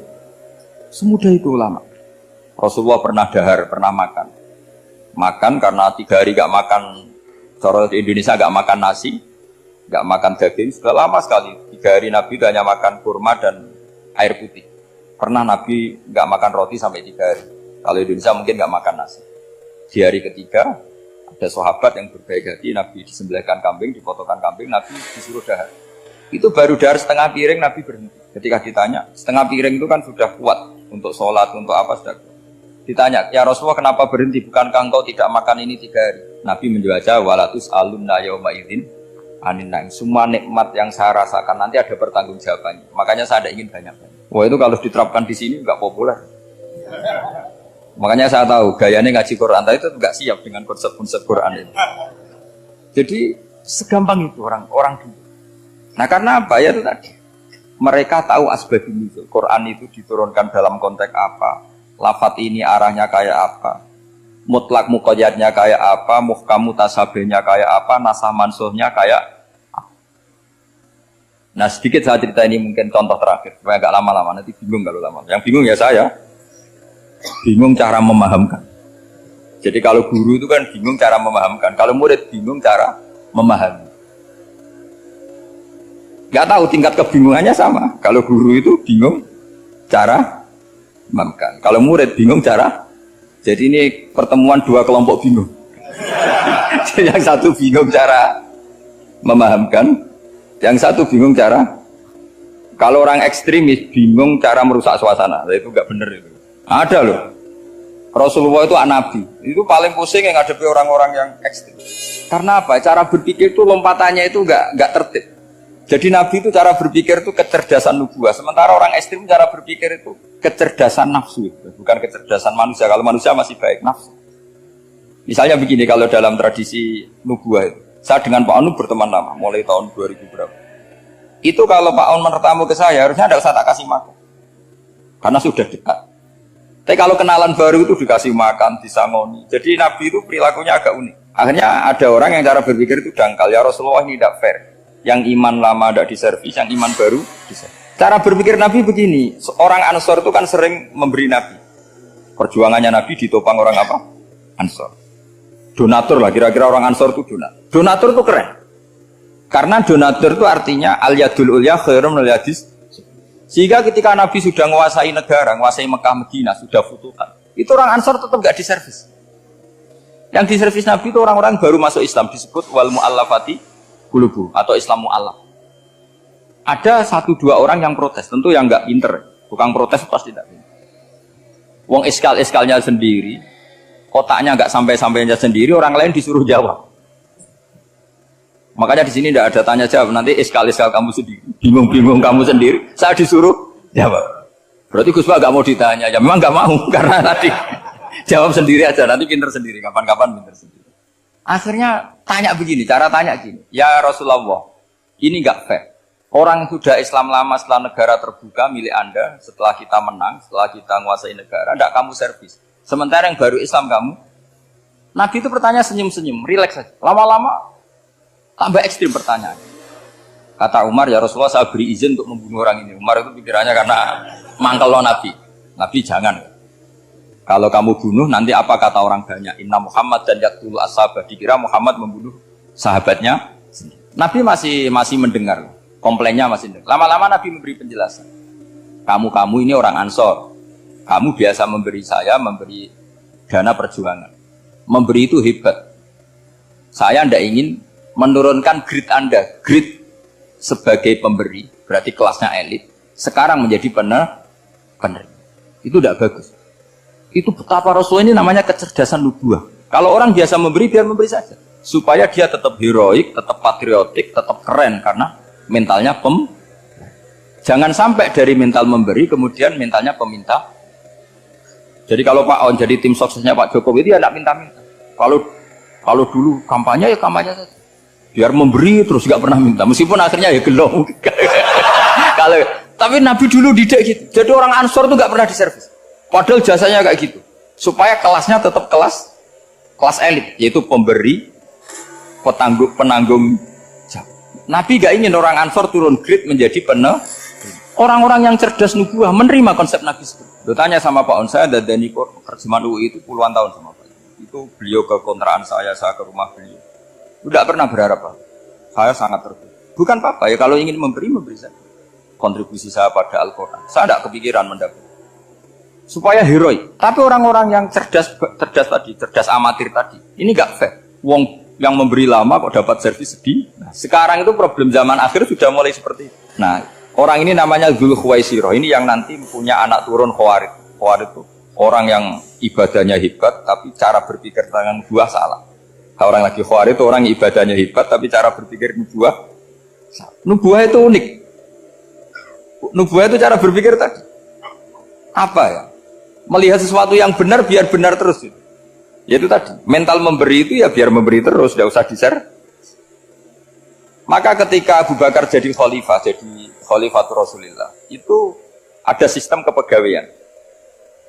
Semudah itu ulama. Rasulullah pernah dahar, pernah makan. Makan karena 3 hari gak makan. Cara di Indonesia gak makan nasi, gak makan daging, sudah lama sekali. 3 hari Nabi hanya makan kurma dan air putih. Pernah Nabi nggak makan roti sampai 3 hari. Kalau Indonesia mungkin nggak makan nasi. Di hari ketiga ada sahabat yang berbaik hati, Nabi disembelihkan kambing, dipotongkan kambing, Nabi disuruh dahar. Itu baru dahar setengah piring, Nabi berhenti. Ketika ditanya, setengah piring itu kan sudah kuat untuk sholat, untuk apa sudah kuat. Ditanya, ya Rasulullah kenapa berhenti? Bukankah engkau tidak makan ini 3 hari? Nabi menjawab, walatus alunna yauma idzin anin naim. Semua nikmat yang saya rasakan nanti ada pertanggungjawabannya. Makanya saya tidak ingin banyak-banyak. Wah itu kalau diterapkan di sini nggak populer. Makanya saya tahu gayanya ngaji Quran itu nggak siap dengan konsep-konsep Quran itu. Jadi segampang itu orang dulu. Nah karena apa ya itu tadi? Mereka tahu asbabun nuzul. Quran itu diturunkan dalam konteks apa? Lafat ini arahnya kayak apa? Mutlak muqayyadnya kayak apa? Muhkam mutasabihnya kayak apa? Nasah mansuhnya kayak apa? Nah sedikit saya cerita ini mungkin contoh terakhir supaya agak lama-lama, nanti bingung kalau lama. Yang bingung ya saya, bingung cara memahamkan. Jadi kalau guru itu kan bingung cara memahamkan, kalau murid bingung cara memahami. Gak tahu tingkat kebingungannya sama. Kalau guru itu bingung cara memahamkan, kalau murid bingung cara. Jadi ini pertemuan 2 kelompok bingung. Yang satu bingung cara memahamkan, yang satu bingung cara, kalau orang ekstremis bingung cara merusak suasana, itu nggak bener itu. Ada loh, Rasulullah itu nabi, itu paling pusing yang ngadepi orang-orang yang ekstrim. Karena apa? Cara berpikir itu lompatannya itu nggak tertib. Jadi nabi itu cara berpikir itu kecerdasan nubuah, sementara orang ekstrim cara berpikir itu kecerdasan nafsu, bukan kecerdasan manusia. Kalau manusia masih baik nafsu. Misalnya begini, kalau dalam tradisi nubuah itu. Saya dengan Pak Anu berteman lama, mulai tahun 2000 berapa. Itu kalau Pak Anu bertamu ke saya, harusnya tidak usah tak kasih makan. Karena sudah dekat. Tapi kalau kenalan baru itu dikasih makan, disangoni. Jadi Nabi itu perilakunya agak unik. Akhirnya ada orang yang cara berpikir itu dangkal. Ya Rasulullah ini tidak fair. Yang iman lama tidak diservis, yang iman baru diservis. Cara berpikir Nabi begini, orang Ansor itu kan sering memberi Nabi. Perjuangannya Nabi ditopang orang apa? Ansor. Donatur lah, kira-kira orang Ansor itu donatur. Donatur itu keren. Karena donatur itu artinya al-yadul ulya khairum minal yadis. Sehingga ketika Nabi sudah menguasai negara, menguasai Mekah, Madinah, sudah futuhan, itu orang Ansor tetap gak diservis. Yang diservis Nabi itu orang-orang baru masuk Islam, disebut wal mu'allafati qulubuhum atau Islam mu'allaf. Ada 1-2 orang yang protes, tentu yang gak pinter. Tukang protes pasti tidak pinter. Wong iskal-iskalnya sendiri, kotaknya nggak sampai-sampainya sendiri, orang lain disuruh jawab. Makanya di sini tidak ada tanya jawab, nanti iskal-iskal kamu sendiri, bingung-bingung kamu sendiri, saya disuruh jawab. Berarti Gus Pak nggak mau ditanya, ya memang nggak mau karena tadi jawab sendiri aja, nanti pinter sendiri, kapan-kapan pinter sendiri. Akhirnya tanya begini, cara tanya gini, ya Rasulullah, ini nggak fair. Orang sudah Islam lama setelah negara terbuka milik Anda, setelah kita menang, setelah kita menguasai negara, tidak kamu servis. Sementara yang baru Islam kamu, Nabi itu bertanya senyum-senyum, rileks saja. Lama-lama tambah ekstrim pertanyaan. Kata Umar, ya Rasulullah saya beri izin untuk membunuh orang ini. Umar itu pikirannya karena mangkel lo Nabi. Nabi jangan. Kalau kamu bunuh nanti apa kata orang banyak? Inna Muhammad dan yaqtulu ashabah. Dikira Muhammad membunuh sahabatnya. Nabi masih mendengar, komplainnya masih mendengar. Lama-lama Nabi memberi penjelasan. Kamu ini orang Ansor. Kamu biasa memberi saya, memberi dana perjuangan. Memberi itu hebat. Saya tidak ingin menurunkan grade Anda. Grade sebagai pemberi, berarti kelasnya elit. Sekarang menjadi penerima. Itu tidak bagus. Itu betapa Rasul ini namanya kecerdasan nubuah. Kalau orang biasa memberi, biar memberi saja. Supaya dia tetap heroik, tetap patriotik, tetap keren. Karena mentalnya Jangan sampai dari mental memberi, kemudian mentalnya peminta. Jadi kalau Pak On jadi tim suksesnya Pak Jokowi itu ya tidak minta-minta. Kalau dulu kampanye ya kampanye saja. Biar memberi terus nggak pernah minta. Meskipun akhirnya ya gelong. Tapi Nabi dulu tidak gitu. Jadi orang Ansor itu nggak pernah diservis. Padahal jasanya kayak gitu. Supaya kelasnya tetap kelas elit, yaitu pemberi, penanggung jawab. Nabi nggak ingin orang Ansor turun grade menjadi orang-orang yang cerdas nubuah menerima konsep Nabi itu. Lo tanya sama Pak On, saya dadani terjemahan UI itu puluhan tahun sama Pak. Itu beliau ke kontrakan saya ke rumah beliau. Tidak pernah berharap Pak. Saya sangat terbuka. Bukan apa-apa ya, kalau ingin memberi saja. Kontribusi saya pada Al-Quran. Saya tidak kepikiran mendapat. supaya heroik. Tapi orang-orang yang cerdas tadi, cerdas amatir tadi, ini nggak fair. Wong yang memberi lama kok dapat servis sedih. Nah, sekarang itu problem zaman akhir sudah mulai seperti itu. Nah, orang ini namanya Dzul Khuwaisirah. Ini yang nanti punya anak turun Khawarij. Khawarij itu orang yang ibadahnya hebat, tapi cara berpikir tentang nubuah salah. Orang lagi Khawarij itu orang yang ibadahnya hebat, tapi cara berpikir nubuah salah. Nubuah itu unik. Nubuah itu cara berpikir tadi. Apa ya? Melihat sesuatu yang benar biar benar terus. Yaitu tadi, mental memberi itu ya biar memberi terus, tidak usah di-share. Maka ketika Abu Bakar jadi Khalifatul Rasulullah, itu ada sistem kepegawaian.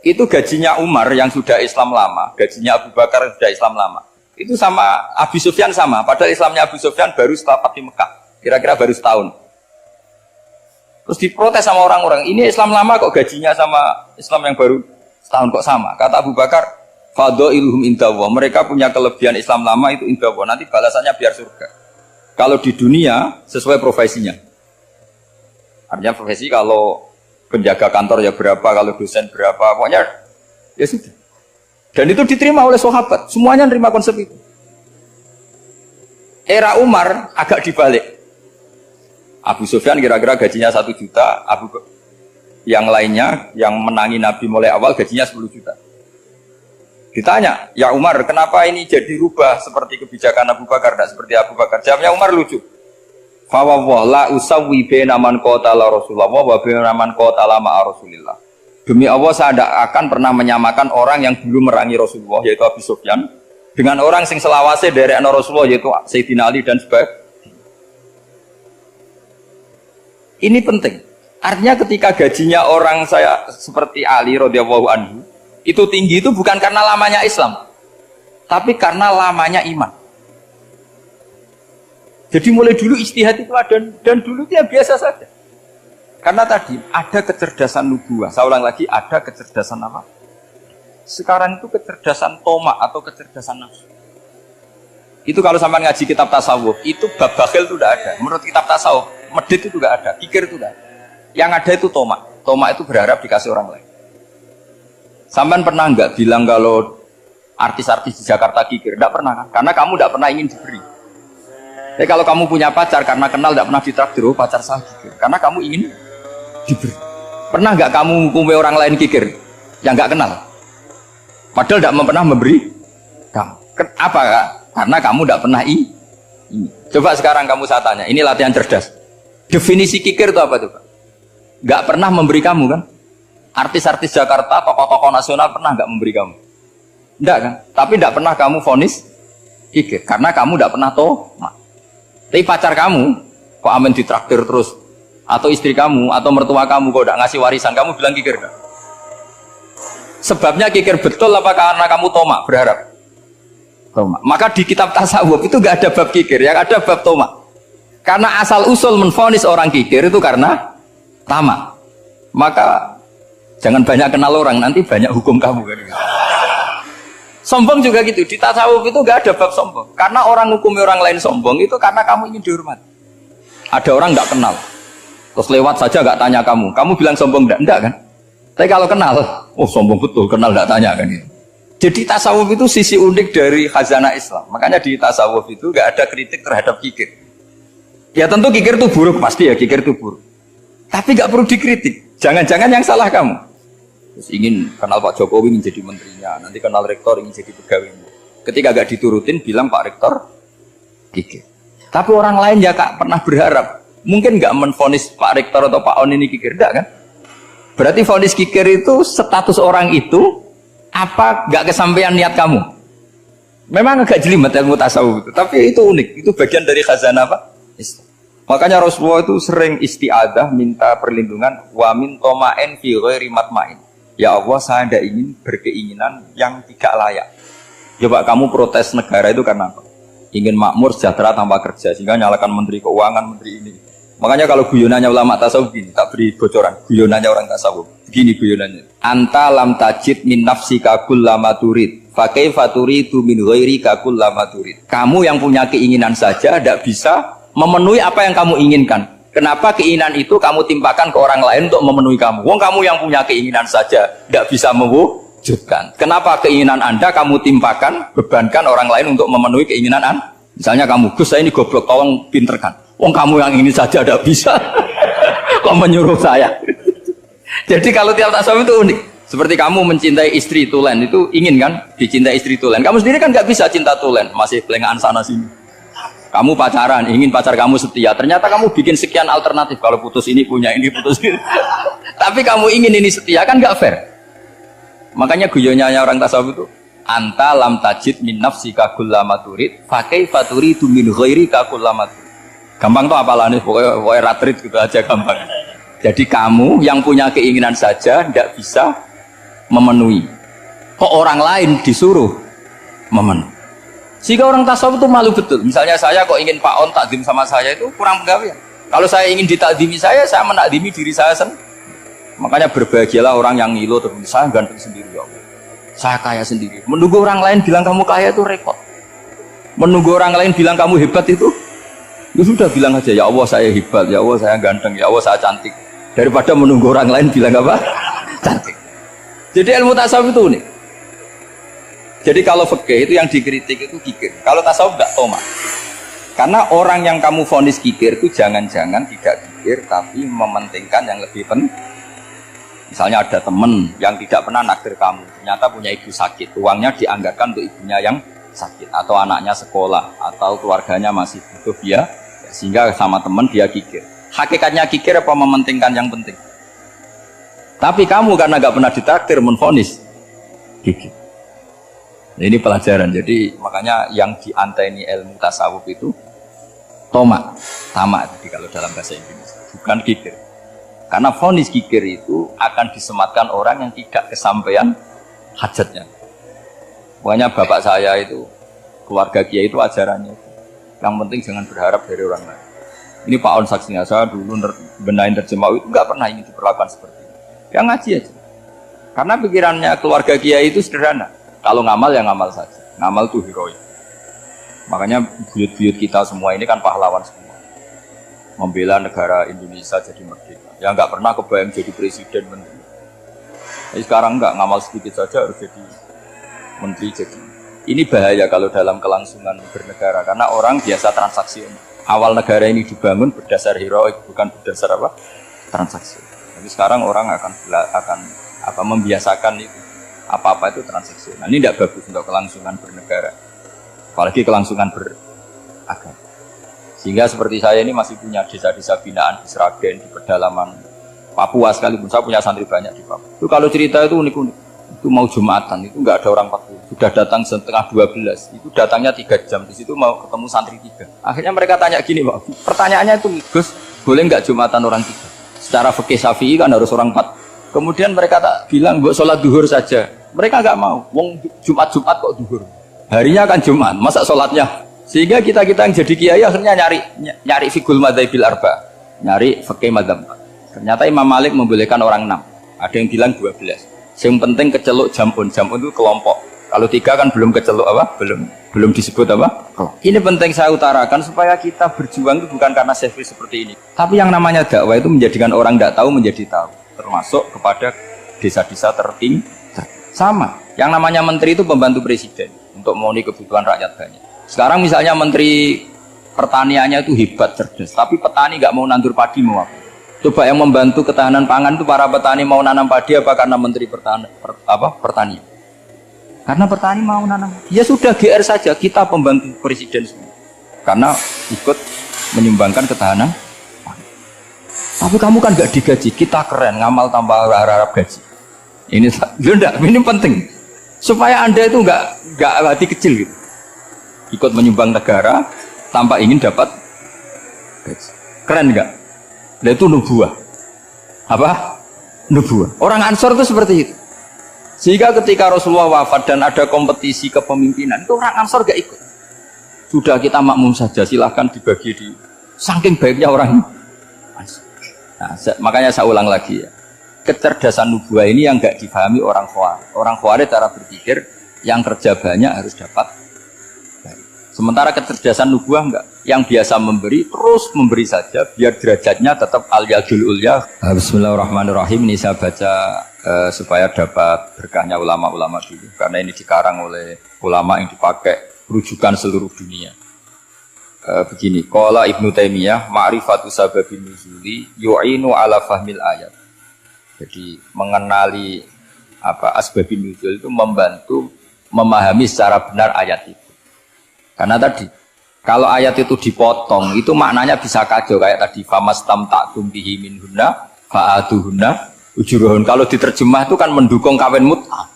Itu gajinya Umar yang sudah Islam lama, gajinya Abu Bakar yang sudah Islam lama. Itu sama Abu Sufyan sama, padahal Islamnya Abu Sufyan baru setelah di Mekah, kira-kira baru setahun. Terus diprotes sama orang-orang, ini Islam lama kok gajinya sama Islam yang baru setahun kok sama. Kata Abu Bakar, fadailuhum indallah, mereka punya kelebihan Islam lama itu indallah, nanti balasannya biar surga. Kalau di dunia sesuai profesinya. Artinya profesi kalau penjaga kantor ya berapa, kalau dosen berapa, pokoknya ya sudah. Dan itu diterima oleh sahabat, semuanya nerima konsep itu. Era Umar agak dibalik. Abu Sufyan kira-kira gajinya 1 juta, yang lainnya yang menangi Nabi mulai awal gajinya 10 juta. Ditanya, ya Umar, kenapa ini jadi rubah seperti kebijakan Abu Bakar, tidak seperti Abu Bakar? Jawabnya Umar lucu. Fawwah la usawwi baina man qatala Rasulullah wa baina man qatala ma'a Rasulillah. Demi Allah saya tidak akan pernah menyamakan orang yang dulu merangi Rasulullah yaitu Abu Sufyan dengan orang sing selawase dari Rasulullah yaitu Sayyidina Ali dan sebagainya. Ini penting. Artinya ketika gajinya orang saya seperti Ali radhiyallahu anhu itu tinggi itu bukan karena lamanya Islam, tapi karena lamanya iman. Jadi mulai dulu ijtihad itu ada dan dulu dia biasa saja. Karena tadi ada kecerdasan nubuah. Saya ulang lagi, ada kecerdasan apa? Sekarang itu kecerdasan tomak atau kecerdasan nafsu. Itu kalau sampai ngaji kitab tasawuf, itu bab bakhil itu tidak ada. Menurut kitab tasawuf, medit itu tidak ada, kikir itu tidak ada. Yang ada itu tomak. Tomak itu berharap dikasih orang lain. Sampai pernah nggak bilang kalau artis-artis di Jakarta kikir? Tidak pernah kan? Karena kamu tidak pernah ingin diberi. Tapi kalau kamu punya pacar karena kenal tidak pernah ditraktir, oh pacar saya kikir. Karena kamu ingin diberi. Pernah nggak kamu hukumi orang lain kikir yang nggak kenal? Padahal tidak pernah memberi kamu. Apa kak? Karena kamu tidak pernah ini. Coba sekarang kamu saya tanya, ini latihan cerdas. Definisi kikir itu apa tuh Pak? Nggak pernah memberi kamu kan? Artis-artis Jakarta, tokoh-tokoh nasional pernah nggak memberi kamu? Enggak kan? Tapi enggak pernah kamu vonis kikir karena kamu enggak pernah tomak. Tapi pacar kamu kok amin ditraktir terus, atau istri kamu atau mertua kamu kok enggak ngasih warisan, kamu bilang kikir enggak? Sebabnya kikir betul apa karena kamu tomak berharap? Tomak. Maka di kitab tasawuf itu enggak ada bab kikir, yang ada bab tomak. Karena asal usul menvonis orang kikir itu karena tamak. Maka jangan banyak kenal orang, nanti banyak hukum kamu kan. Sombong juga gitu, di tasawuf itu gak ada bab sombong. Karena orang hukumi orang lain sombong itu karena kamu ingin dihormati. Ada orang gak kenal, terus lewat saja gak tanya kamu bilang sombong enggak kan? Tapi kalau kenal, oh sombong betul, kenal gak tanya kan gitu. Jadi tasawuf itu sisi unik dari khazanah Islam. Makanya di tasawuf itu gak ada kritik terhadap kikir. Ya tentu kikir itu buruk, pasti ya kikir itu buruk. Tapi gak perlu dikritik. Jangan-jangan yang salah kamu. Terus ingin kenal Pak Jokowi ingin jadi menterinya, nanti kenal rektor ingin jadi pegawainya. Ketika gak diturutin bilang Pak Rektor kikir. Tapi orang lain ya kak pernah berharap, mungkin gak menvonis Pak Rektor atau Pak On ini kikir, enggak kan? Berarti vonis kikir itu status orang itu apa gak kesampaian niat kamu? Memang agak jelimet ilmu tasawuf itu, tapi itu unik, itu bagian dari khazanah apa? Islam. Makanya Rasulullah itu sering isti'adah minta perlindungan wa min toma'en fi ghairi matma'in. Ya Allah, saya tidak ingin berkeinginan yang tidak layak. Coba kamu protes negara itu karena apa? Ingin makmur, sejahtera tanpa kerja, sehingga nyalakan menteri keuangan, menteri ini. Makanya kalau guyonannya ulama tasawuf gini, tak beri bocoran. Guyonannya orang tasawuf, begini guyonannya. Anta lam tajid min nafsika kullama turid, fa kaifa turidu min ghairika kullama turid. Kamu yang punya keinginan saja tidak bisa memenuhi apa yang kamu inginkan. Kenapa keinginan itu kamu timpakan ke orang lain untuk memenuhi kamu? Wong kamu yang punya keinginan saja tidak bisa mewujudkan. Kenapa keinginan Anda kamu timpakan, bebankan orang lain untuk memenuhi keinginan Anda? Misalnya kamu, Gus saya ini goblok, tolong pinterkan. Wong kamu yang ini saja tidak bisa. Kok menyuruh saya? Jadi kalau tiap tasawuf itu unik. Seperti kamu mencintai istri tulen itu ingin kan dicintai istri tulen. Kamu sendiri kan nggak bisa cinta tulen, masih pelengahan sana sini. Kamu pacaran, ingin pacar kamu setia. Ternyata kamu bikin sekian alternatif. Kalau putus ini punya ini, putus ini. Tapi kamu ingin ini setia kan nggak fair. Makanya guyonnya orang tasawuf itu anta lam tajid min nafsika kullama turid fa kaifa turidu min ghairika kullama turid. Gampang tuh apalane pokoknya ratrit gitu aja gampang. Jadi kamu yang punya keinginan saja tidak bisa memenuhi. Kok orang lain disuruh memenuhi? Sehingga orang tasawuf itu malu betul. Misalnya saya kok ingin Pak On takdim sama saya itu kurang pegawai. Kalau saya ingin ditakdimi saya menakdimi diri saya sendiri. Makanya berbahagialah orang yang ngilu terus saya ganteng sendiri ya Allah. Saya kaya sendiri. Menunggu orang lain bilang kamu kaya itu repot. Menunggu orang lain bilang kamu hebat itu ya sudah bilang aja ya Allah saya hebat, ya Allah saya ganteng, ya Allah saya cantik. Daripada menunggu orang lain bilang apa? Cantik. Jadi ilmu tasawuf itu unik. Jadi kalau fikih itu yang dikritik itu kikir. Kalau tasawuf enggak toma. Karena orang yang kamu vonis kikir itu jangan-jangan tidak kikir tapi mementingkan yang lebih penting. Misalnya ada teman yang tidak pernah naktir kamu, ternyata punya ibu sakit, uangnya dianggarkan untuk ibunya yang sakit, atau anaknya sekolah, atau keluarganya masih butuh dia, sehingga sama teman dia kikir. Hakikatnya kikir apa mementingkan yang penting? Tapi kamu karena nggak pernah ditakdir menvonis kikir. Nah, ini pelajaran. Jadi makanya yang dianteni ilmu tasawuf itu tamak. Jadi kalau dalam bahasa Indonesia bukan kikir. Karena vonis kikir itu akan disematkan orang yang tidak kesampaian hajatnya. Pokoknya bapak saya itu, keluarga kiai itu ajarannya. Yang penting jangan berharap dari orang lain. Ini Pak On saksinya, saya dulu benahin terjemah itu nggak pernah ini diperlakukan seperti ini. Yang ngaji aja. Karena pikirannya keluarga kiai itu sederhana. Kalau ngamal ya ngamal saja. Ngamal itu heroik. Makanya buyut-buyut kita semua ini kan pahlawan semua. Membela negara Indonesia jadi merdeka. Ya nggak pernah kebayang jadi presiden menteri. Jadi sekarang nggak ngamal sedikit saja harus jadi menteri jadi. Ini bahaya kalau dalam kelangsungan bernegara karena orang biasa transaksi. Awal negara ini dibangun berdasar heroik bukan berdasar apa? Transaksi. Jadi sekarang orang akan membiasakan itu apa-apa itu transaksi. Nah ini tidak bagus untuk kelangsungan bernegara. Apalagi kelangsungan beragama. Sehingga seperti saya ini masih punya desa-desa binaan di Sragen, di pedalaman Papua sekalipun. Saya punya santri banyak di Papua. Itu kalau cerita itu unik-unik. Itu mau Jumatan, itu nggak ada orang 40. Sudah datang setengah 12. Itu datangnya 3 jam. Di situ mau ketemu santri 3. Akhirnya mereka tanya gini, Pak. Pertanyaannya itu, Gus, boleh nggak Jumatan orang 3? Secara fikih Syafi'i kan harus orang 4. Kemudian mereka tak bilang, buat sholat duhur saja. Mereka nggak mau. Wong Jumat-Jumat kok duhur. Harinya kan Jumat, masa sholatnya? Sehingga kita yang jadi kiai akhirnya nyari fikul madzhabil arba, nyari fikih madzhab. Ternyata Imam Malik membolehkan orang 6. Ada yang bilang 12. Yang penting keceluk jamun itu kelompok. Kalau 3 kan belum keceluk apa? Belum disebut apa? Ini penting saya utarakan supaya kita berjuang itu bukan karena selfish seperti ini. Tapi yang namanya dakwah itu menjadikan orang tidak tahu menjadi tahu. Termasuk kepada desa-desa tertinggi. Sama. Yang namanya menteri itu pembantu presiden untuk memenuhi kebutuhan rakyat banyak. Sekarang misalnya menteri pertaniannya itu hebat, cerdas, tapi petani nggak mau nandur padi mau apa? Coba yang membantu ketahanan pangan itu para petani mau nanam padi apa karena menteri pertanian? Karena petani mau nanam. Ya sudah GR saja, kita pembantu presiden semua. Karena ikut menyumbangkan ketahanan pangan. Tapi kamu kan nggak digaji, kita keren, ngamal tambah harap gaji. Ini penting supaya Anda itu nggak hati kecil gitu. Ikut menyumbang negara tanpa ingin dapat gaji. Keren nggak? Nah itu nubuah. Apa? Nubuah. Orang Ansor itu seperti itu. Sehingga ketika Rasulullah wafat dan ada kompetisi kepemimpinan, itu orang Ansor gak ikut. Sudah kita makmum saja, silahkan dibagi di. Saking baiknya orang Ansor. Nah, makanya saya ulang lagi ya. Kecerdasan nubuah ini yang gak difahami orang Khawarij. Orang Khawarij cara berpikir yang kerja banyak harus dapat. Sementara kecerdasan nubuah enggak. Yang biasa memberi terus memberi saja biar derajatnya tetap al-yadul ulya. Bismillahirrahmanirrahim. Ini saya baca supaya dapat berkahnya ulama-ulama dulu karena ini dikarang oleh ulama yang dipakai rujukan seluruh dunia. Begini, qala Ibnu Taimiyah ma'rifatu sababin nuzuli yu'inu ala fahmil ayat. Jadi mengenali asbabun nuzul itu membantu memahami secara benar ayat itu. Karena tadi kalau ayat itu dipotong itu maknanya bisa kacau kayak tadi famastam ta'tum bihi minhunna fa'atuhunna ujurun. Kalau diterjemah itu kan mendukung kawin mut'ah.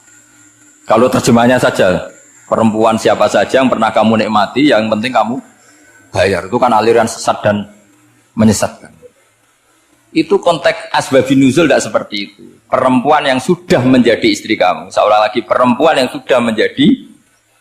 Kalau terjemahnya saja perempuan siapa saja yang pernah kamu nikmati, yang penting kamu bayar. Itu kan aliran sesat dan menyesatkan. Itu konteks asbabun nuzul tidak seperti itu. Perempuan yang sudah menjadi istri kamu, seolah lagi perempuan yang sudah menjadi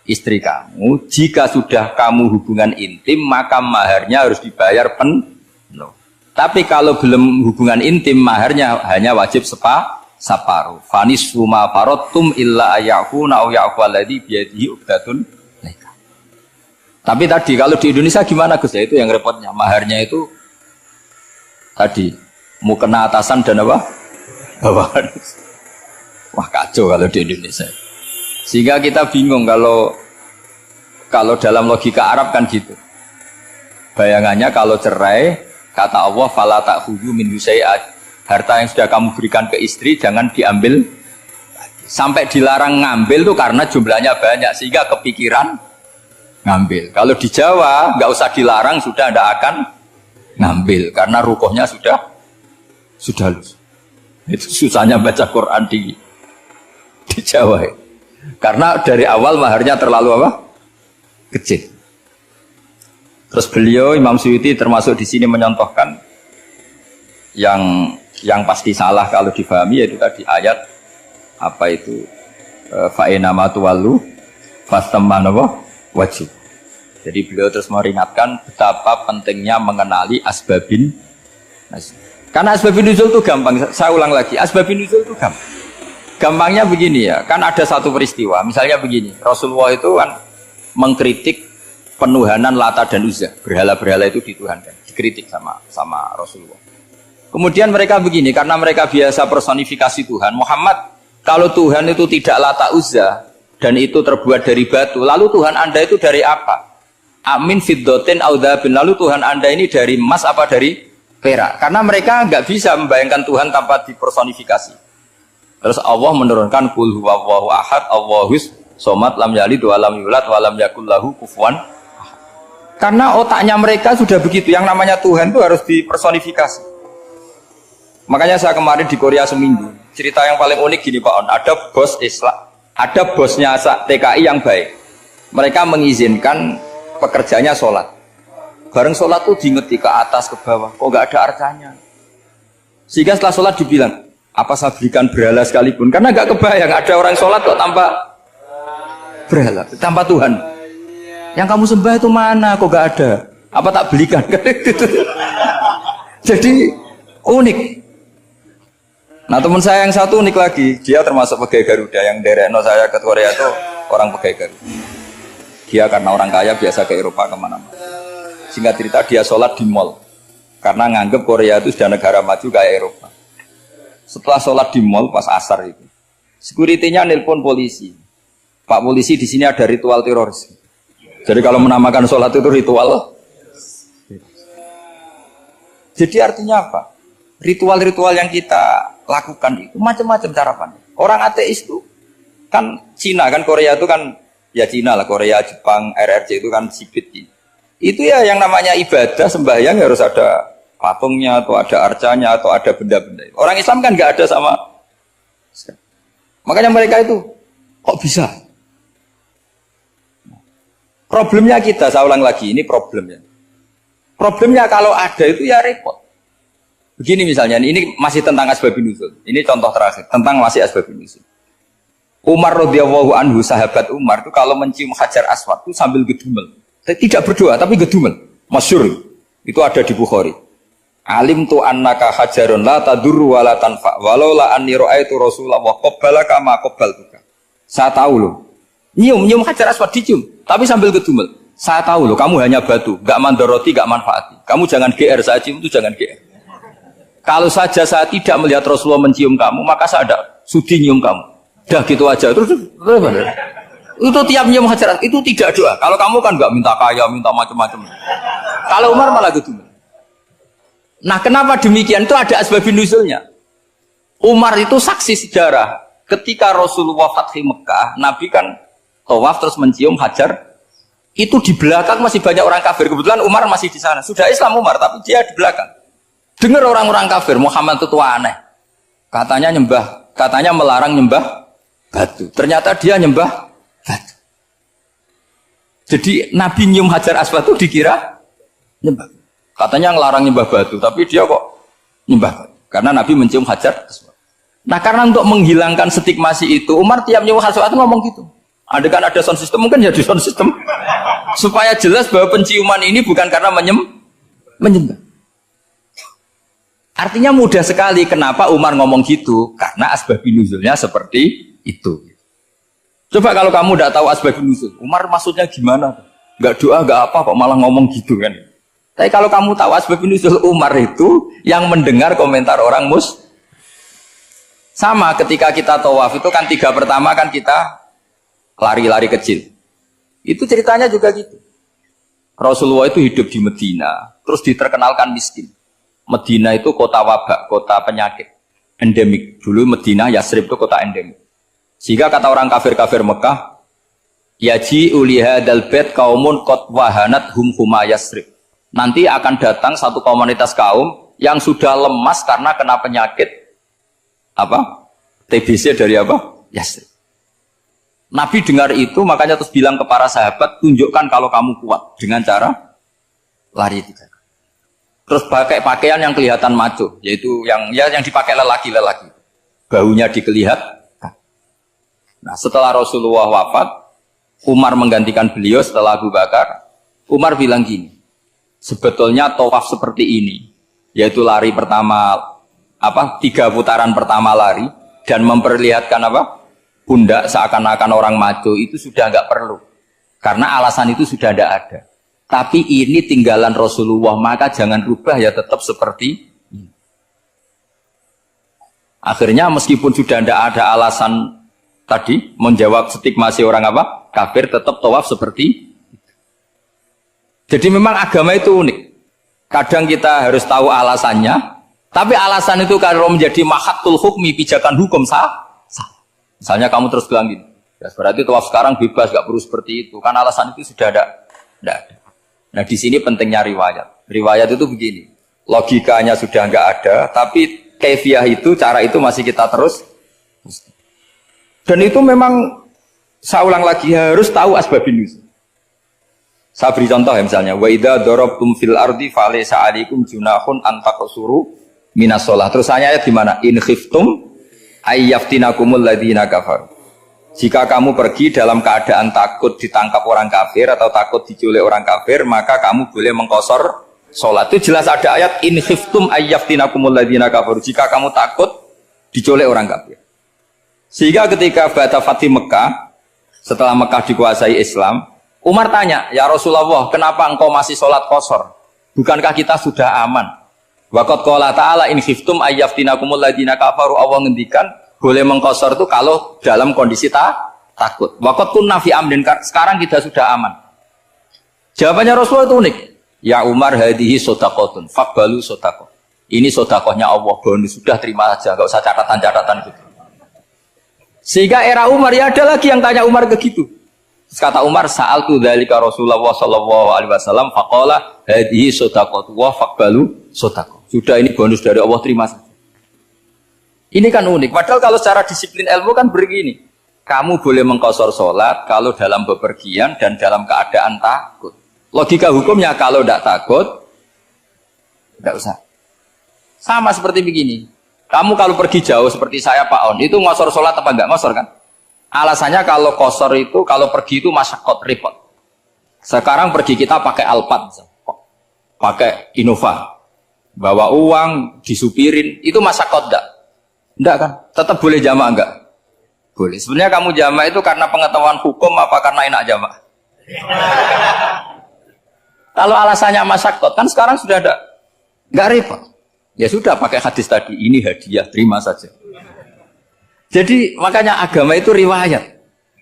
istri kamu, jika sudah kamu hubungan intim maka maharnya harus dibayar penuh. Tapi kalau belum hubungan intim, maharnya hanya wajib separuh. Fanis suma farotum illa ayakuna au ya'fu alladhi biyadihi uqdatun nikah. Tapi tadi kalau di Indonesia gimana Gus? Ya itu yang repotnya. Maharnya itu tadi mau kena atasan dan apa? Bawahan. Wah kacau kalau di Indonesia. Sehingga kita bingung kalau dalam logika Arab kan gitu. Bayangannya kalau cerai kata Allah fala ta'khudhu min syai'at. Harta yang sudah kamu berikan ke istri jangan diambil. Sampai dilarang ngambil tuh karena jumlahnya banyak sehingga kepikiran ngambil. Kalau di Jawa nggak usah dilarang sudah tidak akan ngambil karena rukohnya sudah lulus. Itu susahnya baca Quran di Jawa. Karena dari awal maharnya terlalu apa? Kecil. Terus beliau Imam Suyuti termasuk di sini menyontohkan yang pasti salah kalau difahami yaitu tadi ayat apa itu fa'ina matuwalu fastamanawa wajib. Jadi beliau terus meringatkan betapa pentingnya mengenali asbabin. Karena asbabun nuzul itu gampang. Saya ulang lagi, asbabun nuzul itu gampang. Gampangnya begini ya, kan ada satu peristiwa. Misalnya begini, Rasulullah itu kan mengkritik penuhanan Lata dan Uzza, berhala-berhala itu dituhankan, dikritik sama Rasulullah. Kemudian mereka begini, karena mereka biasa personifikasi Tuhan. Muhammad, kalau Tuhan itu tidak Lata Uzza dan itu terbuat dari batu, lalu Tuhan Anda itu dari apa? Amin fiddotin audabin, lalu Tuhan Anda ini dari emas apa dari perak? Karena mereka nggak bisa membayangkan Tuhan tanpa dipersonifikasi. Terus Allah menurunkan qul huwallahu ahad, Allahus somad, lam yalid wa lam yulad wa lam yakul lahu kufuwan. Karena otaknya mereka sudah begitu, yang namanya Tuhan itu harus dipersonifikasi. Makanya saya kemarin di Korea seminggu, cerita yang paling unik gini Pak On, ada bos Islam, ada bosnya TKI yang baik. Mereka mengizinkan pekerjanya sholat. Bareng sholat tuh diingeti ke atas ke bawah, kok nggak ada arcanya. Sehingga setelah sholat dibilang, apa saya berikan berhala sekalipun? Karena nggak kebayang ada orang sholat kok tanpa berhala, tanpa Tuhan. Yang kamu sembah itu mana? Kok gak ada? Apa tak belikan? Jadi unik. Nah teman saya yang satu unik lagi. Dia termasuk pegawai Garuda. Yang derekno saya ke Korea itu orang pegawai Garuda. Dia karena orang kaya biasa ke Eropa kemana-mana. Singkat cerita dia sholat di mall. Karena nganggep Korea itu sudah negara maju kayak Eropa. Setelah sholat di mall pas asar itu, security-nya nelpon polisi. Pak polisi di sini ada ritual teroris. Jadi kalau menamakan sholat itu ritual. Jadi artinya apa? Ritual-ritual yang kita lakukan itu macam-macam cara pandang. Orang ateis itu kan Cina kan, Korea itu kan ya Cina lah, Korea, Jepang, RRC itu kan sipit. Itu ya yang namanya ibadah sembahyang harus ada patungnya atau ada arcanya atau ada benda-benda. Orang Islam kan nggak ada sama. Makanya mereka itu kok bisa? Problemnya kita, saya ulang lagi, ini problemnya. Problemnya kalau ada itu ya repot. Begini misalnya, ini masih tentang asbabun nuzul. Ini contoh terakhir, tentang masih asbabun nuzul. Umar radhiyallahu anhu, sahabat Umar itu kalau mencium Hajar Aswad itu sambil gedumel. Tidak berdoa, tapi gedumel. Masyhur. Itu ada di Bukhari. Alim tu annaka hajarun la tadurru wa la tanfa. Walau la anni ra'aitu Rasulullah qabbalaka ma qabbaltuka. Saya tahu loh. Nyium Hajar Aswad dicium, tapi sambil gedumel. Saya tahu loh, kamu hanya batu, nggak mandoroti, nggak manfaati. Kamu jangan GR, saya cium itu jangan GR. Kalau saja saya tidak melihat Rasulullah mencium kamu, maka saya ada sudi nyium kamu. Dah gitu aja. Terus itu tiap nyium Hajar itu tidak doa. Kalau kamu kan nggak minta kaya, minta macam-macam. Kalau Umar malah gitu. Nah, kenapa demikian? Itu ada asbabun nuzulnya. Umar itu saksi sejarah. Ketika Rasulullah Fathi Mekah, Nabi kan tawaf terus mencium Hajar. Itu di belakang masih banyak orang kafir. Kebetulan Umar masih di sana. Sudah Islam Umar, tapi dia di belakang. Dengar orang-orang kafir, Muhammad itu tua aneh. Katanya melarang nyembah batu. Ternyata dia nyembah batu. Jadi Nabi nyium Hajar Aswad itu dikira nyembah. Katanya ngelarang nyembah batu, tapi dia kok nyembah batu. Karena Nabi mencium Hajar Aswad. Nah, karena untuk menghilangkan stigmasi itu, Umar tiap nyium Hajar Aswad ngomong gitu. Ada kan ada sound system, mungkin ya di sound system. Supaya jelas bahwa penciuman ini bukan karena menyembah. Artinya mudah sekali kenapa Umar ngomong gitu. Karena asbabun nuzulnya seperti itu. Coba kalau kamu tidak tahu asbabun nuzul, Umar maksudnya gimana? Gak doa, gak apa kok malah ngomong gitu kan. Tapi kalau kamu tahu asbabun nuzul Umar itu yang mendengar komentar orang sama ketika kita tawaf itu kan 3 pertama kan kita lari-lari kecil. Itu ceritanya juga gitu. Rasulullah itu hidup di Medina, terus diterkenalkan miskin. Medina itu kota wabak, kota penyakit, endemik. Dulu Medina, Yasrib itu kota endemik. Sehingga kata orang kafir-kafir Mekah, yaji ulihadal bait kaumun qad wahanat huma Yasrib. Nanti akan datang satu komunitas kaum yang sudah lemas karena kena penyakit apa? TBC dari apa? Yasrib. Nabi dengar itu, makanya terus bilang ke para sahabat, tunjukkan kalau kamu kuat dengan cara lari 3 kali. Terus pakai pakaian yang kelihatan maco, yaitu yang dipakai lelaki-lelaki. Bahunya dikelihatan. Nah, setelah Rasulullah wafat, Umar menggantikan beliau setelah Abu Bakar. Umar bilang gini, sebetulnya tawaf seperti ini, yaitu lari pertama 3 putaran pertama lari dan memperlihatkan pundak seakan-akan orang maco itu sudah nggak perlu karena alasan itu sudah tidak ada. Tapi ini tinggalan Rasulullah, maka jangan rubah ya, tetap seperti ini. Akhirnya meskipun sudah tidak ada alasan tadi menjawab stigmasi orang kafir, tetap tawaf seperti itu. Jadi memang agama itu unik. Kadang kita harus tahu alasannya, tapi alasan itu kalau menjadi mahatul hukmi, pijakan hukum sah. Misalnya kamu terus bilang gini, ya berarti tawaf sekarang bebas, gak perlu seperti itu. Kan alasan itu sudah ada. Nah di sini pentingnya riwayat. Riwayat itu begini, logikanya sudah nggak ada, tapi kaifiah itu, cara itu masih kita terus. Dan itu memang, saya ulang lagi, harus tahu asbabun nuzul. Saya beri contoh ya misalnya, wa idza darabtum fil ardi falaysa 'alaikum junahun an taqsuru minas shalah. Terus ayat di mana? In khiftum ayyaftinakumul ladzina kafaru. Jika kamu pergi dalam keadaan takut ditangkap orang kafir atau takut diculik orang kafir, maka kamu boleh mengqasar salat. Itu jelas ada ayat in khiftum ayyaftinakumul ladzina kafaru. Jika kamu takut diculik orang kafir. Sehingga ketika Ba'da Fathi Mekah, setelah Mekah dikuasai Islam, Umar tanya, "Ya Rasulullah, kenapa engkau masih salat qasar? Bukankah kita sudah aman?" Waqad qala ta'ala in khiftum ayyaftinakumul ladzina kafaru. Allah ngendikan boleh mengqasar itu kalau dalam kondisi takut. Waqad kunna fi amrin, sekarang kita sudah aman. Jawabannya Rasulullah itu unik. Ya Umar, hadhihi shadaqatun faqbalu shadaqah. Ini sedekahnya Allah, bonus, sudah terima aja, enggak usah catatan-catatan gitu. Sehingga era Umar ya ada lagi yang tanya Umar begitu. Kata Umar, sa'altu dzalika Rasulullah sallallahu alaihi wasallam faqala hadhihi shadaqatu wa faqbalu shadaqah. Sudah ini bonus dari Allah, terima saja. Ini kan unik. Padahal kalau secara disiplin ilmu kan begini. Kamu boleh mengqasar sholat kalau dalam bepergian dan dalam keadaan takut. Logika hukumnya kalau tidak takut, tidak usah. Sama seperti begini. Kamu kalau pergi jauh seperti saya Pak On, itu ngosor sholat apa enggak ngosor kan? Alasannya kalau kosor itu, kalau pergi itu masyakot, repot. Sekarang pergi kita pakai Alphard, pakai Innova. Bawa uang, disupirin, itu masyakot enggak? Enggak kan? Tetap boleh jamaah enggak? Boleh. Sebenarnya kamu jamaah itu karena pengetahuan hukum apa karena enak jamaah? Kalau alasannya masyakot kan sekarang sudah ada, nggak repot. Ya sudah pakai hadis tadi, ini hadiah, terima saja. Jadi makanya agama itu riwayat.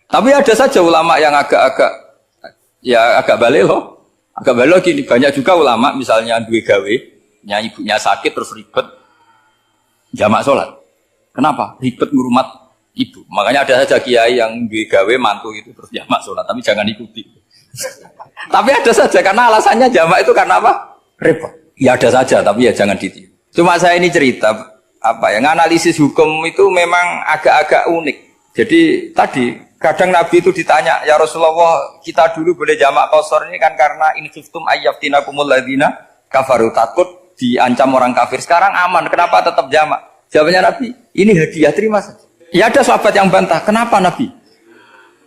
Tapi ada saja ulama yang agak balik loh. Agak balik gini, banyak juga ulama misalnya duwe gawe, ibunya sakit terus ribet jamak sholat. Kenapa? Ribet ngurmat ibu. Makanya ada saja kiai yang duwe gawe mantu itu terus jamak sholat, tapi jangan ikuti. Tapi ada saja karena alasannya jamak itu karena apa? Repot. Ya ada saja, tapi ya jangan ditiru. Cuma saya ini cerita analisis hukum itu memang agak-agak unik. Jadi tadi kadang Nabi itu ditanya, ya Rasulullah, kita dulu boleh jamak qasar ini kan karena in khiftum ayyafinakumul ladzina kafaru, takut diancam orang kafir. Sekarang aman, kenapa tetap jamak? Jawabannya Nabi, ini hadiah, terima saja. Ya ada sahabat yang bantah, kenapa Nabi?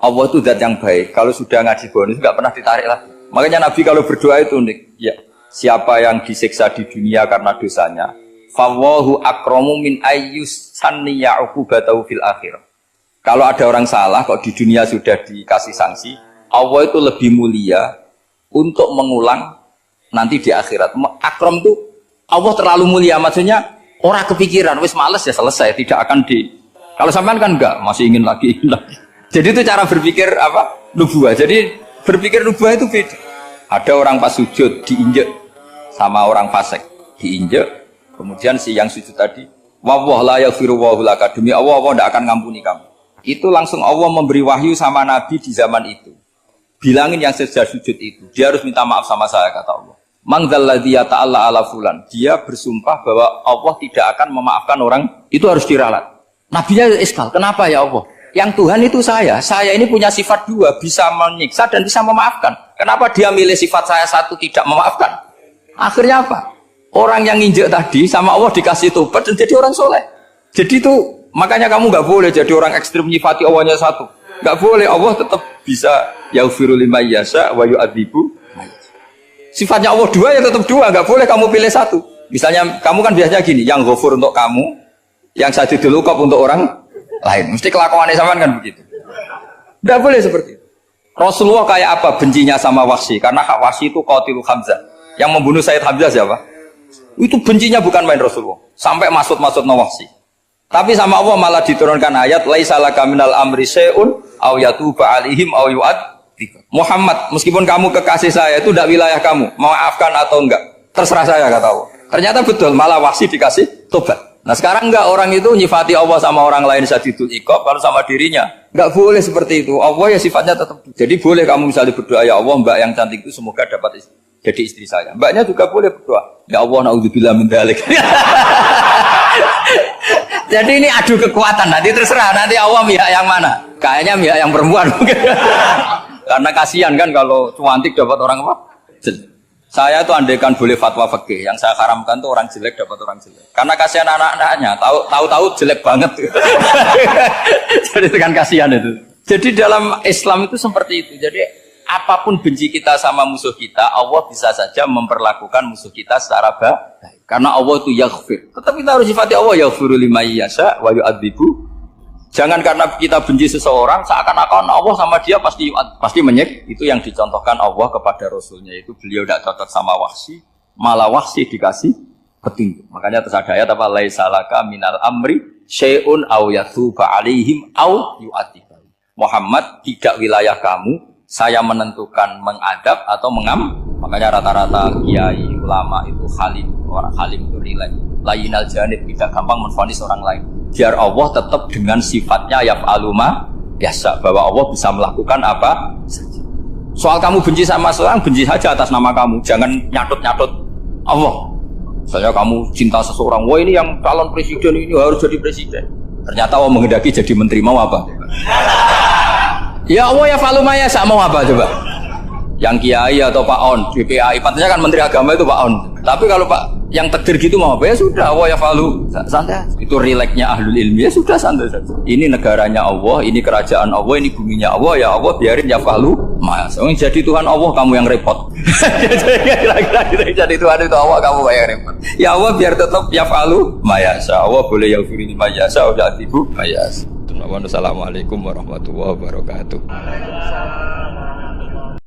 Allah itu zat yang baik, kalau sudah ngaji bonus nggak pernah ditarik lagi. Makanya Nabi kalau berdoa itu unik. Ya, siapa yang disiksa di dunia karena dosanya, fawahu akramu min ayyus sanniya uqubatahu fil akhirah. Kalau ada orang salah kok di dunia sudah dikasih sanksi, Allah itu lebih mulia untuk mengulang nanti di akhirat. Akram itu Allah terlalu mulia, maksudnya orang kepikiran wis males ya selesai, tidak akan di. Kalau sampean kan enggak, masih ingin lagi. Jadi itu cara berpikir nubuah. Jadi berpikir nubuah itu beda. Ada orang pas sujud diinjek sama orang fasik, diinjek. Kemudian si yang sujud tadi, wallah la yaghfiru wa laka, demi Allah tidak akan ngampuni kamu. Itu langsung Allah memberi wahyu sama Nabi di zaman itu. Bilangin yang sejak sujud itu, dia harus minta maaf sama saya, kata Allah. Mangdzalladzi yata'alla ala fulan, dia bersumpah bahwa Allah tidak akan memaafkan orang, itu harus diralat. Nabinya iskal, kenapa ya Allah? Yang Tuhan itu saya ini punya sifat dua, bisa menyiksa dan bisa memaafkan. Kenapa dia milih sifat saya satu tidak memaafkan? Akhirnya apa? Orang yang nginjek tadi sama Allah dikasih tobat dan jadi orang soleh. Jadi itu makanya kamu nggak boleh jadi orang ekstrim nyifati Allahnya satu. Nggak boleh, Allah tetap bisa yaghfiru liman yasha wa yu'adzibu. Sifatnya Allah dua ya tetap dua, nggak boleh kamu pilih satu. Misalnya kamu kan biasanya gini, yang ghafur untuk kamu, yang sadidul uqab untuk orang lain. Mesti kelakuannya sama kan begitu. Nggak boleh seperti itu. Rasulullah kayak apa bencinya sama Wahsy? Karena Wahsy itu qatilu Hamzah. Yang membunuh Sayyid Hamzah siapa? Itu bencinya bukan main Rasulullah. Sampai maksud-maksud Wahsy. Tapi sama Allah malah diturunkan ayat laisa laka minal amri syai'un aw yatuba alaihim aw yu'adzib. Muhammad, meskipun kamu kekasih saya itu tidak wilayah kamu, maafkan atau enggak, terserah saya, kata Allah. Ternyata betul, malah Wahsy dikasih tobat. Nah sekarang enggak, orang itu nyifati Allah sama orang lain sadidul iqab, kalau sama dirinya enggak boleh seperti itu. Allah ya sifatnya tetap. Jadi boleh kamu misalnya berdoa, ya Allah mbak yang cantik itu semoga dapat jadi istri saya. Mbaknya juga boleh berdoa, ya Allah naudzubillah min dzalik. Jadi ini adu kekuatan, nanti terserah, nanti Allah pihak yang mana? Kayaknya pihak yang perempuan mungkin. Karena kasihan kan kalau cantik dapat orang apa? Jelek. Saya tuh andaikan boleh fatwa fikih, yang saya haramkan tuh orang jelek dapat orang jelek. Karena kasihan anak-anaknya, tahu-tahu jelek banget. Jadi kan kasihan itu. Jadi dalam Islam itu seperti itu. Jadi apapun benci kita sama musuh kita, Allah bisa saja memperlakukan musuh kita secara baik. Karena Allah itu yaghfir. Tetapi kita harus sifati Allah yaghfiru liman yasha wa yu'adzibu. Jangan karena kita benci seseorang seakan-akan Allah sama dia pasti menyek. Itu yang dicontohkan Allah kepada Rasulnya, itu beliau tidak cocok sama Wahsy, malah Wahsy dikasih petunjuk. Makanya terus ada ayat apa? Laisa laka minal amri syai'un aw yatuba alaihim aw yu'adzib. Muhammad, tidak wilayah kamu, saya menentukan mengadab atau mengam. Makanya rata-rata kiai ulama itu halim, orang halim itu rileks. Lainal janib, tidak gampang menvonis orang lain. Biar Allah tetap dengan sifatnya yaf'alu ma yasha, bahwa Allah bisa melakukan apa saja. Soal kamu benci sama seorang, benci saja atas nama kamu, jangan nyatut-nyatut Allah. Misalnya kamu cinta seseorang, wah ini yang calon presiden ini harus jadi presiden. Ternyata Allah menghendaki jadi menteri, mau apa? Ya Allah yaf'alu ma yasha, mau apa coba? Yang kiai atau Pak On, BPAI, patutnya kan menteri agama itu Pak On. Tapi kalau Pak yang takdir gitu mau apa ya sudah, Allah yaf'alu, santai. Itu rileksnya ahlul ilmi, ya sudah santai saja. Ini negaranya Allah, ini kerajaan Allah, ini buminya Allah, ya Allah biarin yaf'alu. Mas, jadi Tuhan Allah kamu yang repot. Jadi Tuhan itu Allah kamu yang repot. Ya Allah biar tetap yaf'alu mayasa. Allah boleh yaghfiri mayasa, udah tibu mayasa. Assalamualaikum warahmatullahi wabarakatuh.